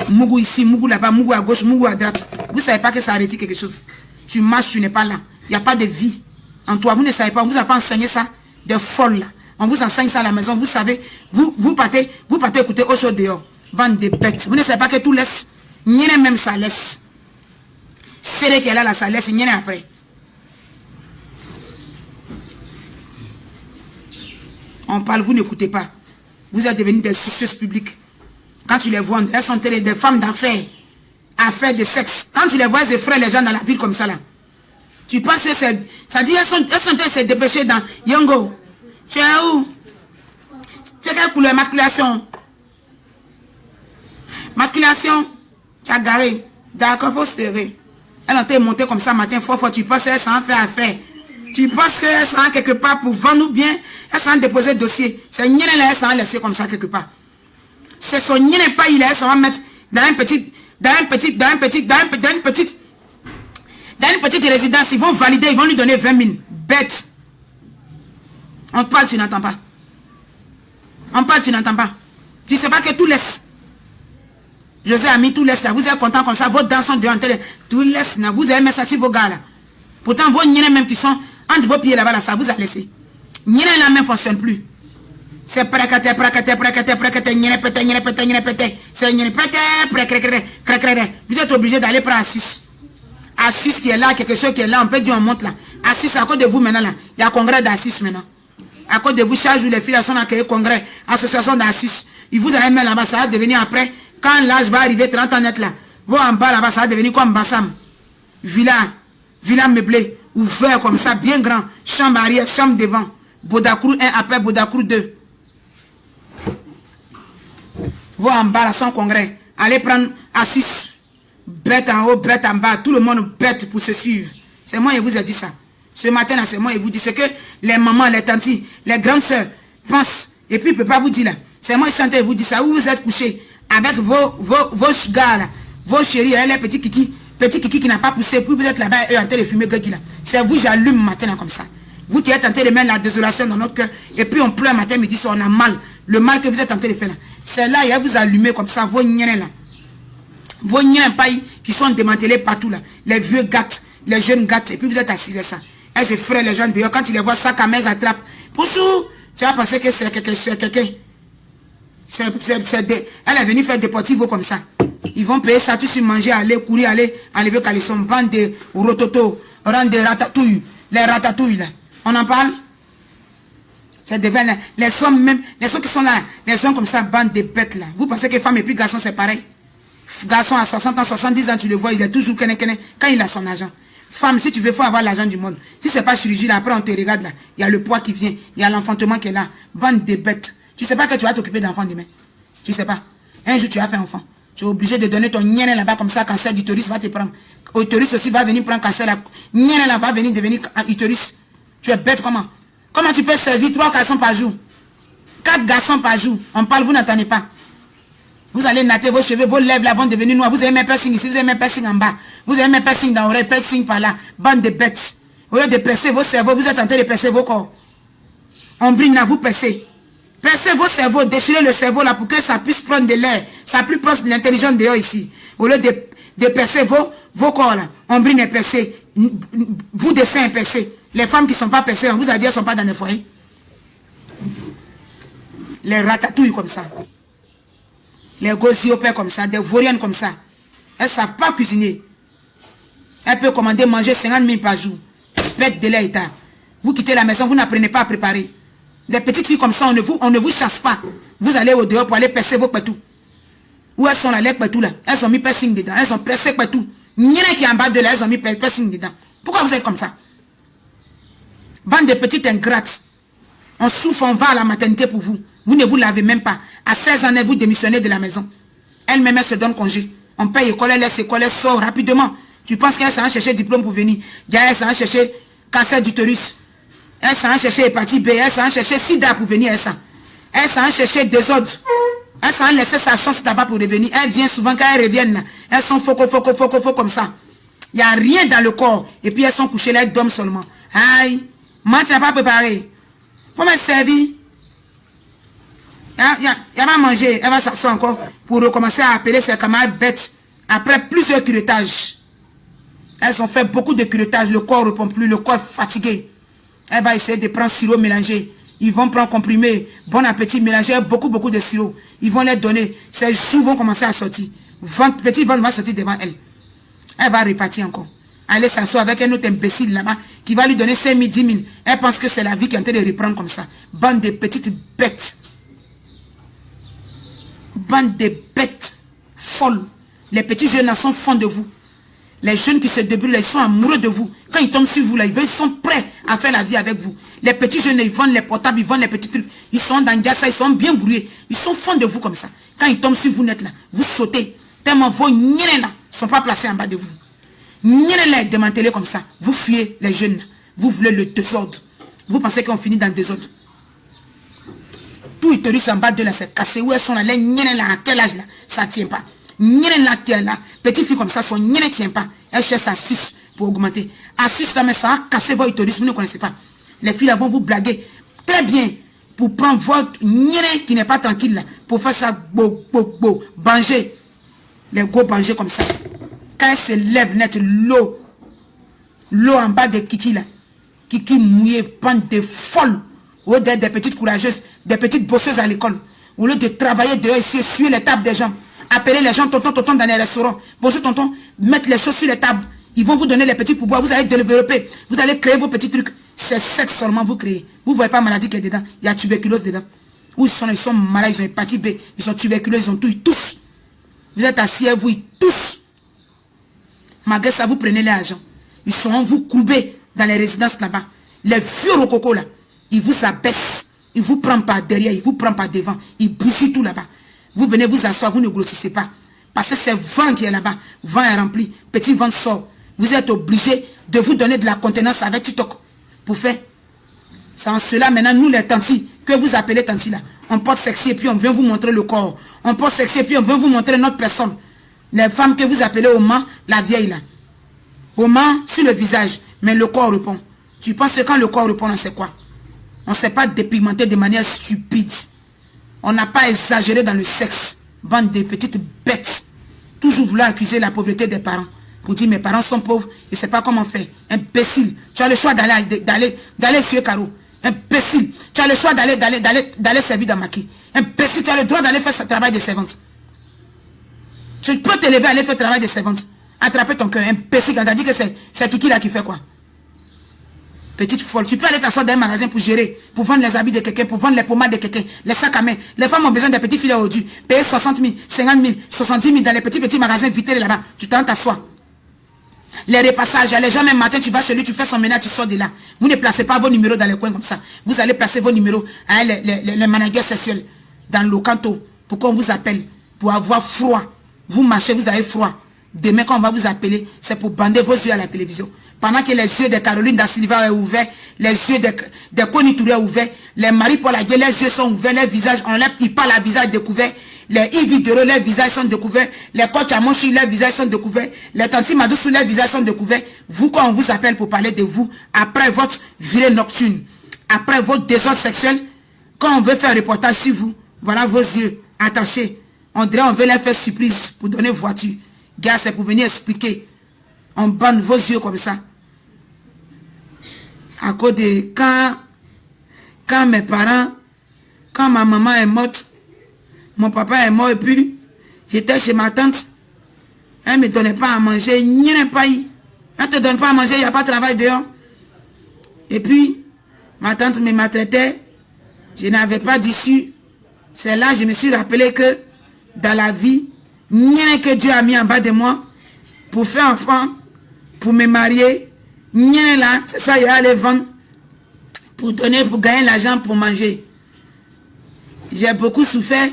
Mougou ici, Mougou là-bas, Mougou à gauche, Mougou à droite. Vous ne savez pas que ça retire quelque chose. Tu marches, tu n'es pas là. Il n'y a pas de vie en toi. Vous ne savez pas. On ne vous a pas enseigné ça. De folles là. On vous enseigne ça à la maison. Vous savez. Vous partez écouter au chaud dehors. Bande de bêtes. Vous ne savez pas que tout laisse. N'y a même ça laisse. C'est là qu'elle a la ça laisse. N'y a après. On parle, vous n'écoutez pas. Vous êtes devenus des soucieuses publiques. Quand tu les vois, elles sont des femmes d'affaires. Affaires de sexe. Quand tu les vois, elles effraient les gens dans la ville comme ça là. Tu penses que c'est... Ça dit, elles sont en train de se dépêcher dans Yongo. Tu es où? Tu es quelle couleur? Matriculation. Matriculation. Tu as garé. D'accord, faut serrer. Elle en train de monter comme ça matin, fort. Tu penses qu'elles sont en faire affaire. Tu penses qu'elles sont quelque part pour vendre ou bien elles sont déposer dossier. C'est une là, elles sont laissées comme ça quelque part. C'est son n'y pas, elles sont mettre dans une petite résidence. Ils vont valider, ils vont lui donner 20 000. Bête. On te parle, tu n'entends pas. On parle, tu n'entends pas. Tu ne sais pas que tout laisse. José a mis tout laisse là. Vous êtes content comme ça. Vos dents sont devant télé. Tout laisse là. Vous avez mis ça sur vos gars là. Pourtant, vos niens même qui sont entre vos pieds là-bas, là, ça vous a laissé. Niens là même ne fonctionne plus. C'est prêt, niens pété. C'est niens pété, vous êtes obligé d'aller prendre Assis. Assis qui est là, quelque chose qui est là, on peut dire on monte là. Assis à cause de vous maintenant là. Il y a un congrès d'Assis maintenant. À cause de vous, chaque jour, les filles sont à créer congrès, association d'Assis. Ils vous avez mis là-bas, ça va devenir après, quand l'âge va arriver, 30 ans net là, vous en bas là-bas, ça va devenir comme Bassam. Villa meublé, ouvert comme ça, bien grand, chambre arrière, chambre devant. Bodakrou 1, après Bodakrou 2. Vous en bas là, sans congrès. Allez prendre Assis. Bête en haut, bête en bas, tout le monde bête pour se suivre. C'est moi qui vous ai dit ça. Ce matin là, c'est moi qui vous dis. C'est que les mamans, les tantes, les grandes soeurs pensent. Et puis, ils ne peuvent pas vous dire là. C'est moi qui sentais vous dire ça. Où vous êtes couché avec vos gars là, vos chéris, les petits kiki qui n'a pas poussé. Puis vous êtes là-bas, eux en train de fumer là. C'est vous, j'allume matin là comme ça. Vous qui êtes en train de mettre la désolation dans notre cœur. Et puis on pleure matin, midi, soir, on a mal. Le mal que vous êtes en train de faire là. C'est là, il va vous allumer comme ça, vos niens là. Vos niens pailles qui sont démantelés partout là. Les vieux gâtes, les jeunes gâtes. Et puis vous êtes assis là ça. Elles se frèrent les gens dehors. Quand tu les vois, sac à main, attrape. Bonjour. Tu vas penser que c'est quelqu'un. Elle est venue faire des portivos comme ça. Ils vont payer ça, tout sur manger, aller courir, aller enlever caleçon, bande de rototo, rang de ratatouille. Les ratatouilles là. On en parle? C'est devant là. Les sommes même, les sommes qui sont là, les sommes comme ça, bande de bêtes là. Vous pensez que femme et puis garçon c'est pareil? Garçon à 60 ans, 70 ans, tu le vois, il est toujours quand il a son argent. Femme, si tu veux, il faut avoir l'argent du monde. Si c'est pas chirurgie, là, après on te regarde là. Il y a le poids qui vient, il y a l'enfantement qui est là. Bande de bêtes. Tu sais pas que tu vas t'occuper d'enfants demain. Tu sais pas. Un jour, tu vas faire enfant. Tu es obligé de donner ton nienne là-bas comme ça, cancer d'utérus va te prendre. Utérus aussi va venir prendre cancer là. Nienne là va venir devenir utérus. Tu es bête comment? Comment tu peux servir 3 garçons par jour? 4 garçons par jour. On parle, vous n'entendez pas. Vous allez natter vos cheveux, vos lèvres là vont devenir noirs. Vous avez mes piercings ici, vous avez mes piercings en bas. Vous avez mes piercings dans l'oreille, piercings par là. Bande de bêtes. Au lieu de percer vos cerveaux, vous êtes en train de percer vos corps. Ombrina, vous percez. Percez vos cerveaux, déchirez le cerveau là pour que ça puisse prendre de l'air. Ça puisse prendre de l'intelligence dehors ici. Au lieu de percer vos corps là. Ombrine est percée. Bout de sein est percé. Les femmes qui ne sont pas percées, vous allez dire, elles ne sont pas dans les foyers. Les ratatouilles comme ça. Les gosiopères comme ça, des vauriennes comme ça. Elles ne savent pas cuisiner. Elles peuvent commander manger 50 000 par jour. Bête de l'état. Vous quittez la maison, vous n'apprenez pas à préparer. Des petites filles comme ça, on ne vous chasse pas. Vous allez au dehors pour aller percer vos petous. Où elles sont là, les petous là? Elles ont mis piercing dedans. Elles ont percé petous. N'y en a qui est en bas de là, elles ont mis piercing dedans. Pourquoi vous êtes comme ça? Bande de petites ingrates. On souffre, on va à la maternité pour vous. Vous ne vous lavez même pas. À 16 ans, vous démissionnez de la maison. Elle-même, elle se donne congé. On paye école, elle laisse école, elle sort rapidement. Tu penses qu'elle s'en va chercher diplôme pour venir. Elle s'en va chercher cancer d'utérus. Elle s'en va chercher hépatite B. Elle s'en va chercher sida pour venir. Elle s'en va chercher désordre. Elle s'en va laisser sa chance d'abord pour revenir. Elle vient souvent quand elle revient. Elles sont faux comme ça. Il n'y a rien dans le corps. Et puis elles sont couchées là, elles dorment seulement. Aïe. Moi, tu n'as pas préparé. Pour me servir. Elle va manger. Elle va s'asseoir encore pour recommencer à appeler ses camarades bêtes. Après plusieurs curetages. Elles ont fait beaucoup de curetages. Le corps ne répond plus. Le corps est fatigué. Elle va essayer de prendre sirop mélangé. Ils vont prendre comprimé. Bon appétit mélangé. Beaucoup de sirop. Ils vont les donner. Ces jours vont commencer à sortir. Petit ventre va sortir devant elle. Elle va repartir encore. Aller s'asseoir avec un autre imbécile là-bas qui va lui donner 5 000, 10 000. Elle pense que c'est la vie qui est en train de reprendre comme ça. Bande de petites bêtes. Bande de bêtes folles. Les petits jeunes là sont fonds de vous. Les jeunes qui se débrouillent, ils sont amoureux de vous. Quand ils tombent sur vous, là, ils sont prêts à faire la vie avec vous. Les petits jeunes, ils vendent les portables, ils vendent les petits trucs. Ils sont dans Diassa, ils sont bien brouillés. Ils sont fonds de vous comme ça. Quand ils tombent sur vous net là, vous sautez. Tellement vos niens là ne sont pas placés en bas de vous. Niens là est démantelé comme ça. Vous fuyez les jeunes. Vous voulez le désordre. Vous pensez qu'on finit dans le désordre. Tout utérus en bas de là, c'est cassé. Où elles sont là, les niens là, à quel âge là, ça ne tient pas. Nienne là qui est là, petite fille comme ça, son nienne ne tient pas. Elle cherche sa suce pour augmenter. À suce là, mais ça a cassé votre utérus, vous ne connaissez pas. Les filles là vont vous blaguer très bien pour prendre votre nienne qui n'est pas tranquille là, pour faire ça, banger. Les gros banger comme ça. Quand elle se lève net, l'eau en bas de Kiki là, Kiki mouillé, bande de folles. Ou des petites courageuses, des petites bosseuses à l'école. Au lieu de travailler dehors ici, suivre les tables des gens. Appeler les gens tonton dans les restaurants. Bonjour tonton, mettre les choses sur les tables. Ils vont vous donner les petits pourboires. Vous allez développer. Vous allez créer vos petits trucs. C'est sexe seulement vous créez. Vous ne voyez pas la maladie qui est dedans. Il y a tuberculose dedans. Où ils sont malades, ils ont hépatite B, ils sont tuberculeux, ils ont tout, ils toussent. Vous êtes assis et vous, ils toussent. Malgré ça, vous prenez l'argent. Ils sont vous courbés dans les résidences là-bas. Les vieux rococo là, ils vous abaissent. Ils vous prennent par derrière, ils vous prennent par devant. Ils bousillent tout là-bas. Vous venez vous asseoir, vous ne grossissez pas. Parce que c'est vent qui est là-bas. Vent est rempli. Petit vent sort. Vous êtes obligé de vous donner de la contenance avec TikTok. Pour faire. C'est en cela maintenant, nous les tantis, que vous appelez tantis là, on porte sexy et puis on vient vous montrer le corps. On porte sexy et puis on vient vous montrer notre personne. Les femmes que vous appelez au Mans, la vieille là. Au Mans, sur le visage, mais le corps répond. Tu penses que quand le corps répond, on sait quoi? On ne sait pas dépigmenter de manière stupide. On n'a pas exagéré dans le sexe. Bande de petites bêtes. Toujours vouloir accuser la pauvreté des parents. Pour dire mes parents sont pauvres, ils ne savent pas comment faire. Imbécile. Tu as le choix d'aller sur Caro. Imbécile. Tu as le choix d'aller servir dans Maki. Imbécile. Tu as le droit d'aller faire ce travail de servante. Tu peux te lever, aller faire travail de servante. Attraper ton cœur. Imbécile. Quand tu as dit que c'est Kiki là qui fait quoi? Petite folle. Tu peux aller t'asseoir dans un magasin pour gérer, pour vendre les habits de quelqu'un, pour vendre les pommades de quelqu'un, les sacs à main. Les femmes ont besoin de petits filets aujourd'hui. Payer 60 000, 50 000, 70 000 dans les petits magasins vitrés là-bas. Tu t'assois. Les repassages, les gens même matin, tu vas chez lui, tu fais son ménage, tu sors de là. Vous ne placez pas vos numéros dans les coins comme ça. Vous allez placer vos numéros à les managers sexuels dans le canto pour qu'on vous appelle, pour avoir froid. Vous marchez, vous avez froid. Demain, quand on va vous appeler, c'est pour bander vos yeux à la télévision. Pendant que les yeux de Caroline da Silva sont ouverts, les yeux de Connie Touré sont ouverts, les Marie Paul Agué, les yeux sont ouverts, les visages, ils parlent à visage découvert, les Yves Dero, les visages sont découverts, les coachs Amoshi, les visages sont découverts, les tantis Madoussou, les visages sont découverts. Vous, quand on vous appelle pour parler de vous, après votre virée nocturne, après votre désordre sexuel, quand on veut faire un reportage sur vous, voilà vos yeux attachés. On dirait on veut les faire surprise pour donner voiture. Gars, c'est pour venir expliquer. On bande vos yeux comme ça. À cause de quand mes parents, quand ma maman est morte, mon papa est mort et puis j'étais chez ma tante. Elle ne me donnait pas à manger. Elle ne te donne pas à manger, il n'y a pas de travail dehors. Et puis, ma tante me maltraitait. Je n'avais pas d'issue. C'est là que je me suis rappelé que dans la vie, rien que Dieu a mis en bas de moi pour faire enfant, pour me marier. Rien là, c'est ça, il y a les vendre pour donner, pour gagner l'argent pour manger. J'ai beaucoup souffert.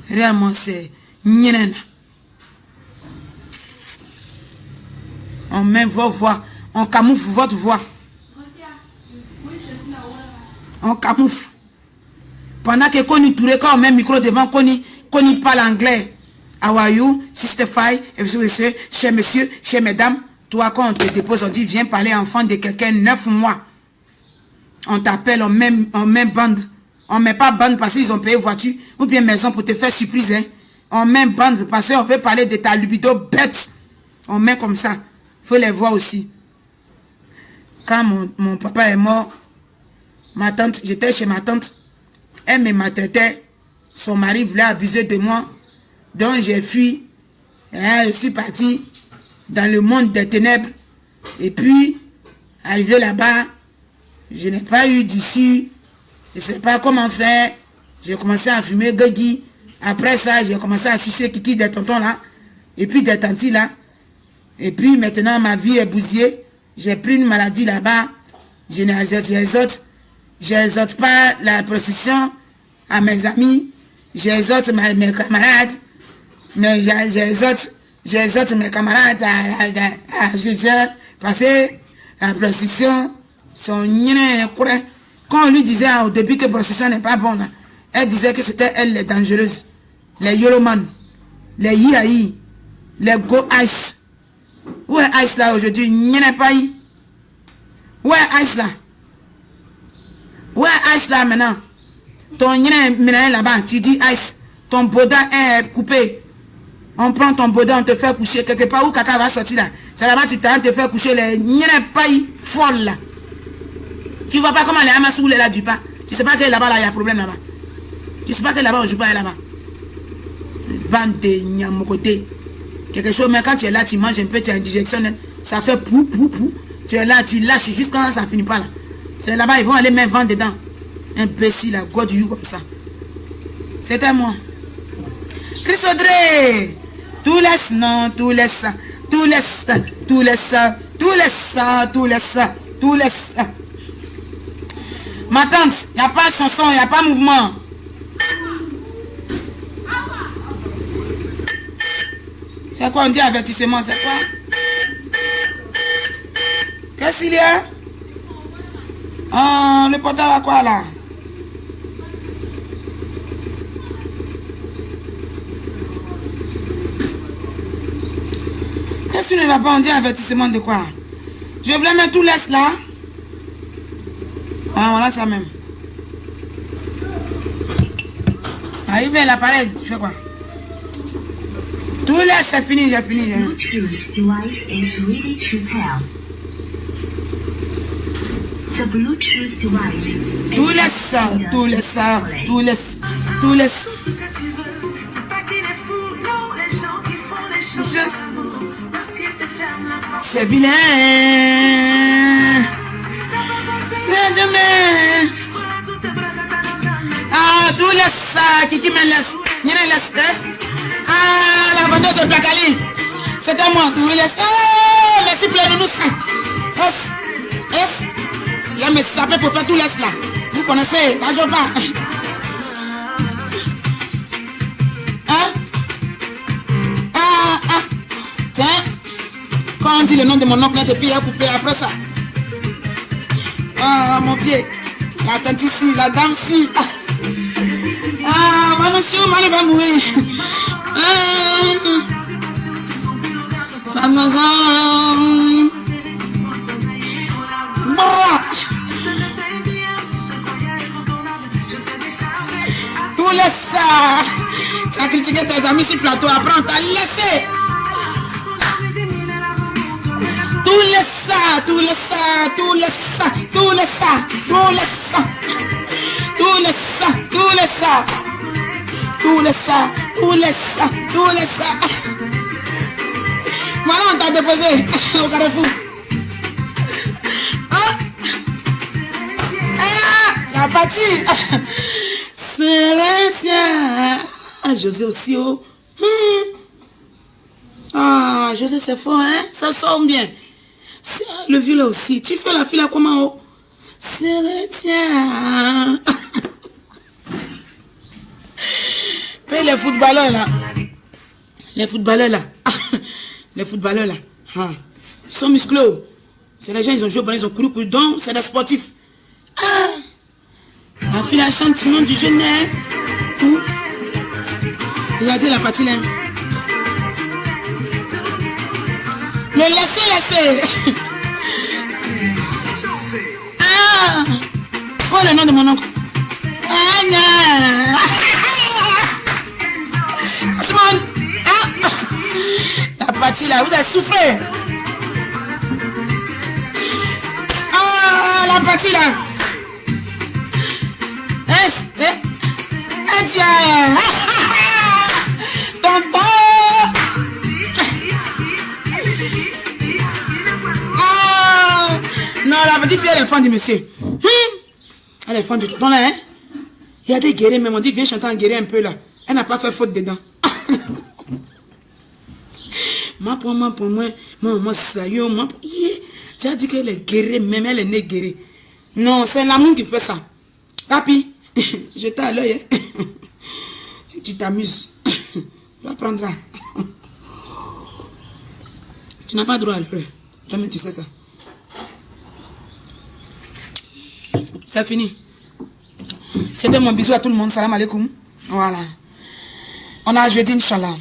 Réellement, c'est rien là. On met vos voix, on camoufle votre voix. On camoufle. Pendant que Connie Touré, quand on met le micro devant Connie parle anglais. How are you, sister Faye, cher monsieur, chère mesdames. Toi, quand on te dépose, on dit, viens parler enfant de quelqu'un 9 mois. On t'appelle, on met bande. On ne met pas bande parce qu'ils ont payé voiture ou bien maison pour te faire surprise. Hein. On met bande parce qu'on veut parler de ta libido bête. On met comme ça. Il faut les voir aussi. Quand mon papa est mort, ma tante, j'étais chez ma tante. Elle me maltraitait. Son mari voulait abuser de moi. Donc j'ai fui. Et je suis parti dans le monde des ténèbres. Et puis, arrivé là-bas, je n'ai pas eu d'issue. Je ne sais pas comment faire. J'ai commencé à fumer Gagui. Après ça, j'ai commencé à sucer Kiki des tontons là. Et puis des tantis là. Et puis maintenant, ma vie est bousillée. J'ai pris une maladie là-bas. J'exhorte pas la prostitution à mes amis. J'exhorte mes camarades. Mais j'exhorte mes camarades à parce que la prostitution, son quand on lui disait au début que la prostitution n'est pas bonne, elle disait que c'était elle les dangereuses. Les Yoloman, les Yahi, les Go Ice. Où est Ice là aujourd'hui? Il n'y en a pas eu. Où est Ice là? Où est Ice là maintenant? Ton yéné là-bas, tu dis Ice, ton boda est coupé. On prend ton boda, on te fait coucher. Quelque part où caca va sortir là. C'est là-bas tu t'as te faire coucher les yéné pas folle là. Tu vois pas comment les Hamas là du pas. Tu sais pas que là-bas là il y a problème là-bas. Tu sais pas que là-bas on joue pas là-bas. Bande de Nyamokoté. Quelque chose, mais quand tu es là, tu manges un peu, tu as une digestion, ça fait pou. Tu es là, tu lâches jusqu'à ça finit pas là. C'est là-bas, ils vont aller mettre vent dedans. Imbécile, la god du comme ça. C'était moi. Chris Audrey. Tout laisse, non, tout laisse, tout laisse, tout laisse, tout laisse, tout laisse, tout laisse. Ma tante, il n'y a pas de chanson, il n'y a pas de mouvement. C'est quoi on dit avertissement, c'est quoi? Qu'est-ce qu'il y a? Oh, le portable à quoi là? Qu'est-ce que tu ne vas pas? On dit avertissement de quoi? Je voulais mettre tout laisse là. Ah voilà ça même. Arrivé l'appareil, tu fais quoi? Tout laisse, c'est fini, j'ai fini. Bluetooth device is ready to pair. The Bluetooth device. Tout laisse, tout laisse, tout laisse, tout laisse. C'est vilain. Ah, tout laisse, Kiki me laisse. Y'en a laisse. Ah, la vendeuse de Placali. C'est à moi, tout laisse. Oh, merci pour le nounou. Là, mais ça peut pour faire tout laisse là. Vous connaissez, ça joue pas. Hein? Tiens. Quand on dit le nom de mon oncle, je paye à couper après ça. Ah, mon pied. La tante ici, la dame ici. Ah, Manouchou, Manou va mourir. Ça me rend. Tout laisse ça. Tu as critiqué tes amis sur le plateau. Après, on t'a laissé. Tout laisse ça, tout laisse ça, tout laisse ça, tout laisse ça, tout laisse ça, tout laisse ça, tout laisse ça, tout laisse ça, tout laisse ça, tout laisse ça. Voilà, on t'a déposé au carrefour. La partie. Célestia. Ah, José aussi, oh. Ah, José, c'est fort, hein? Ça sort bien. Le vieux là aussi. Tu fais la fille là comment, oh? Célestia. Mais les footballeurs là. Les footballeurs là. Les footballeurs là. Ah. Ils sont musclés. C'est les gens, ils ont joué, ils ont couru, donc c'est des sportifs. Ah. La fille la chante le nom du jeune. Regardez la partie là. Le laisser. Ah. Oh le nom de mon oncle. Ah non. Ah. La partie là, vous avez souffert. Ah la partie là. Tonton. Non, la petite fille, elle est fan du monsieur. Elle est fan du tonton là, hein. Il y a des guerriers, mais on dit viens chanter en guerrier un peu là. Elle n'a pas fait faute dedans. Moi, ça y est, moi. Tu as dit qu'elle est guerrier, même elle est née guerrier. Non, c'est l'amour qui fait ça. Tapi. J'étais à l'œil. Si tu t'amuses, tu apprendras. Tu n'as pas droit à l'œil. Jamais tu sais ça. C'est fini. C'était mon bisou à tout le monde. Salam alaikum. Voilà. On a jeudi, Inch'Allah.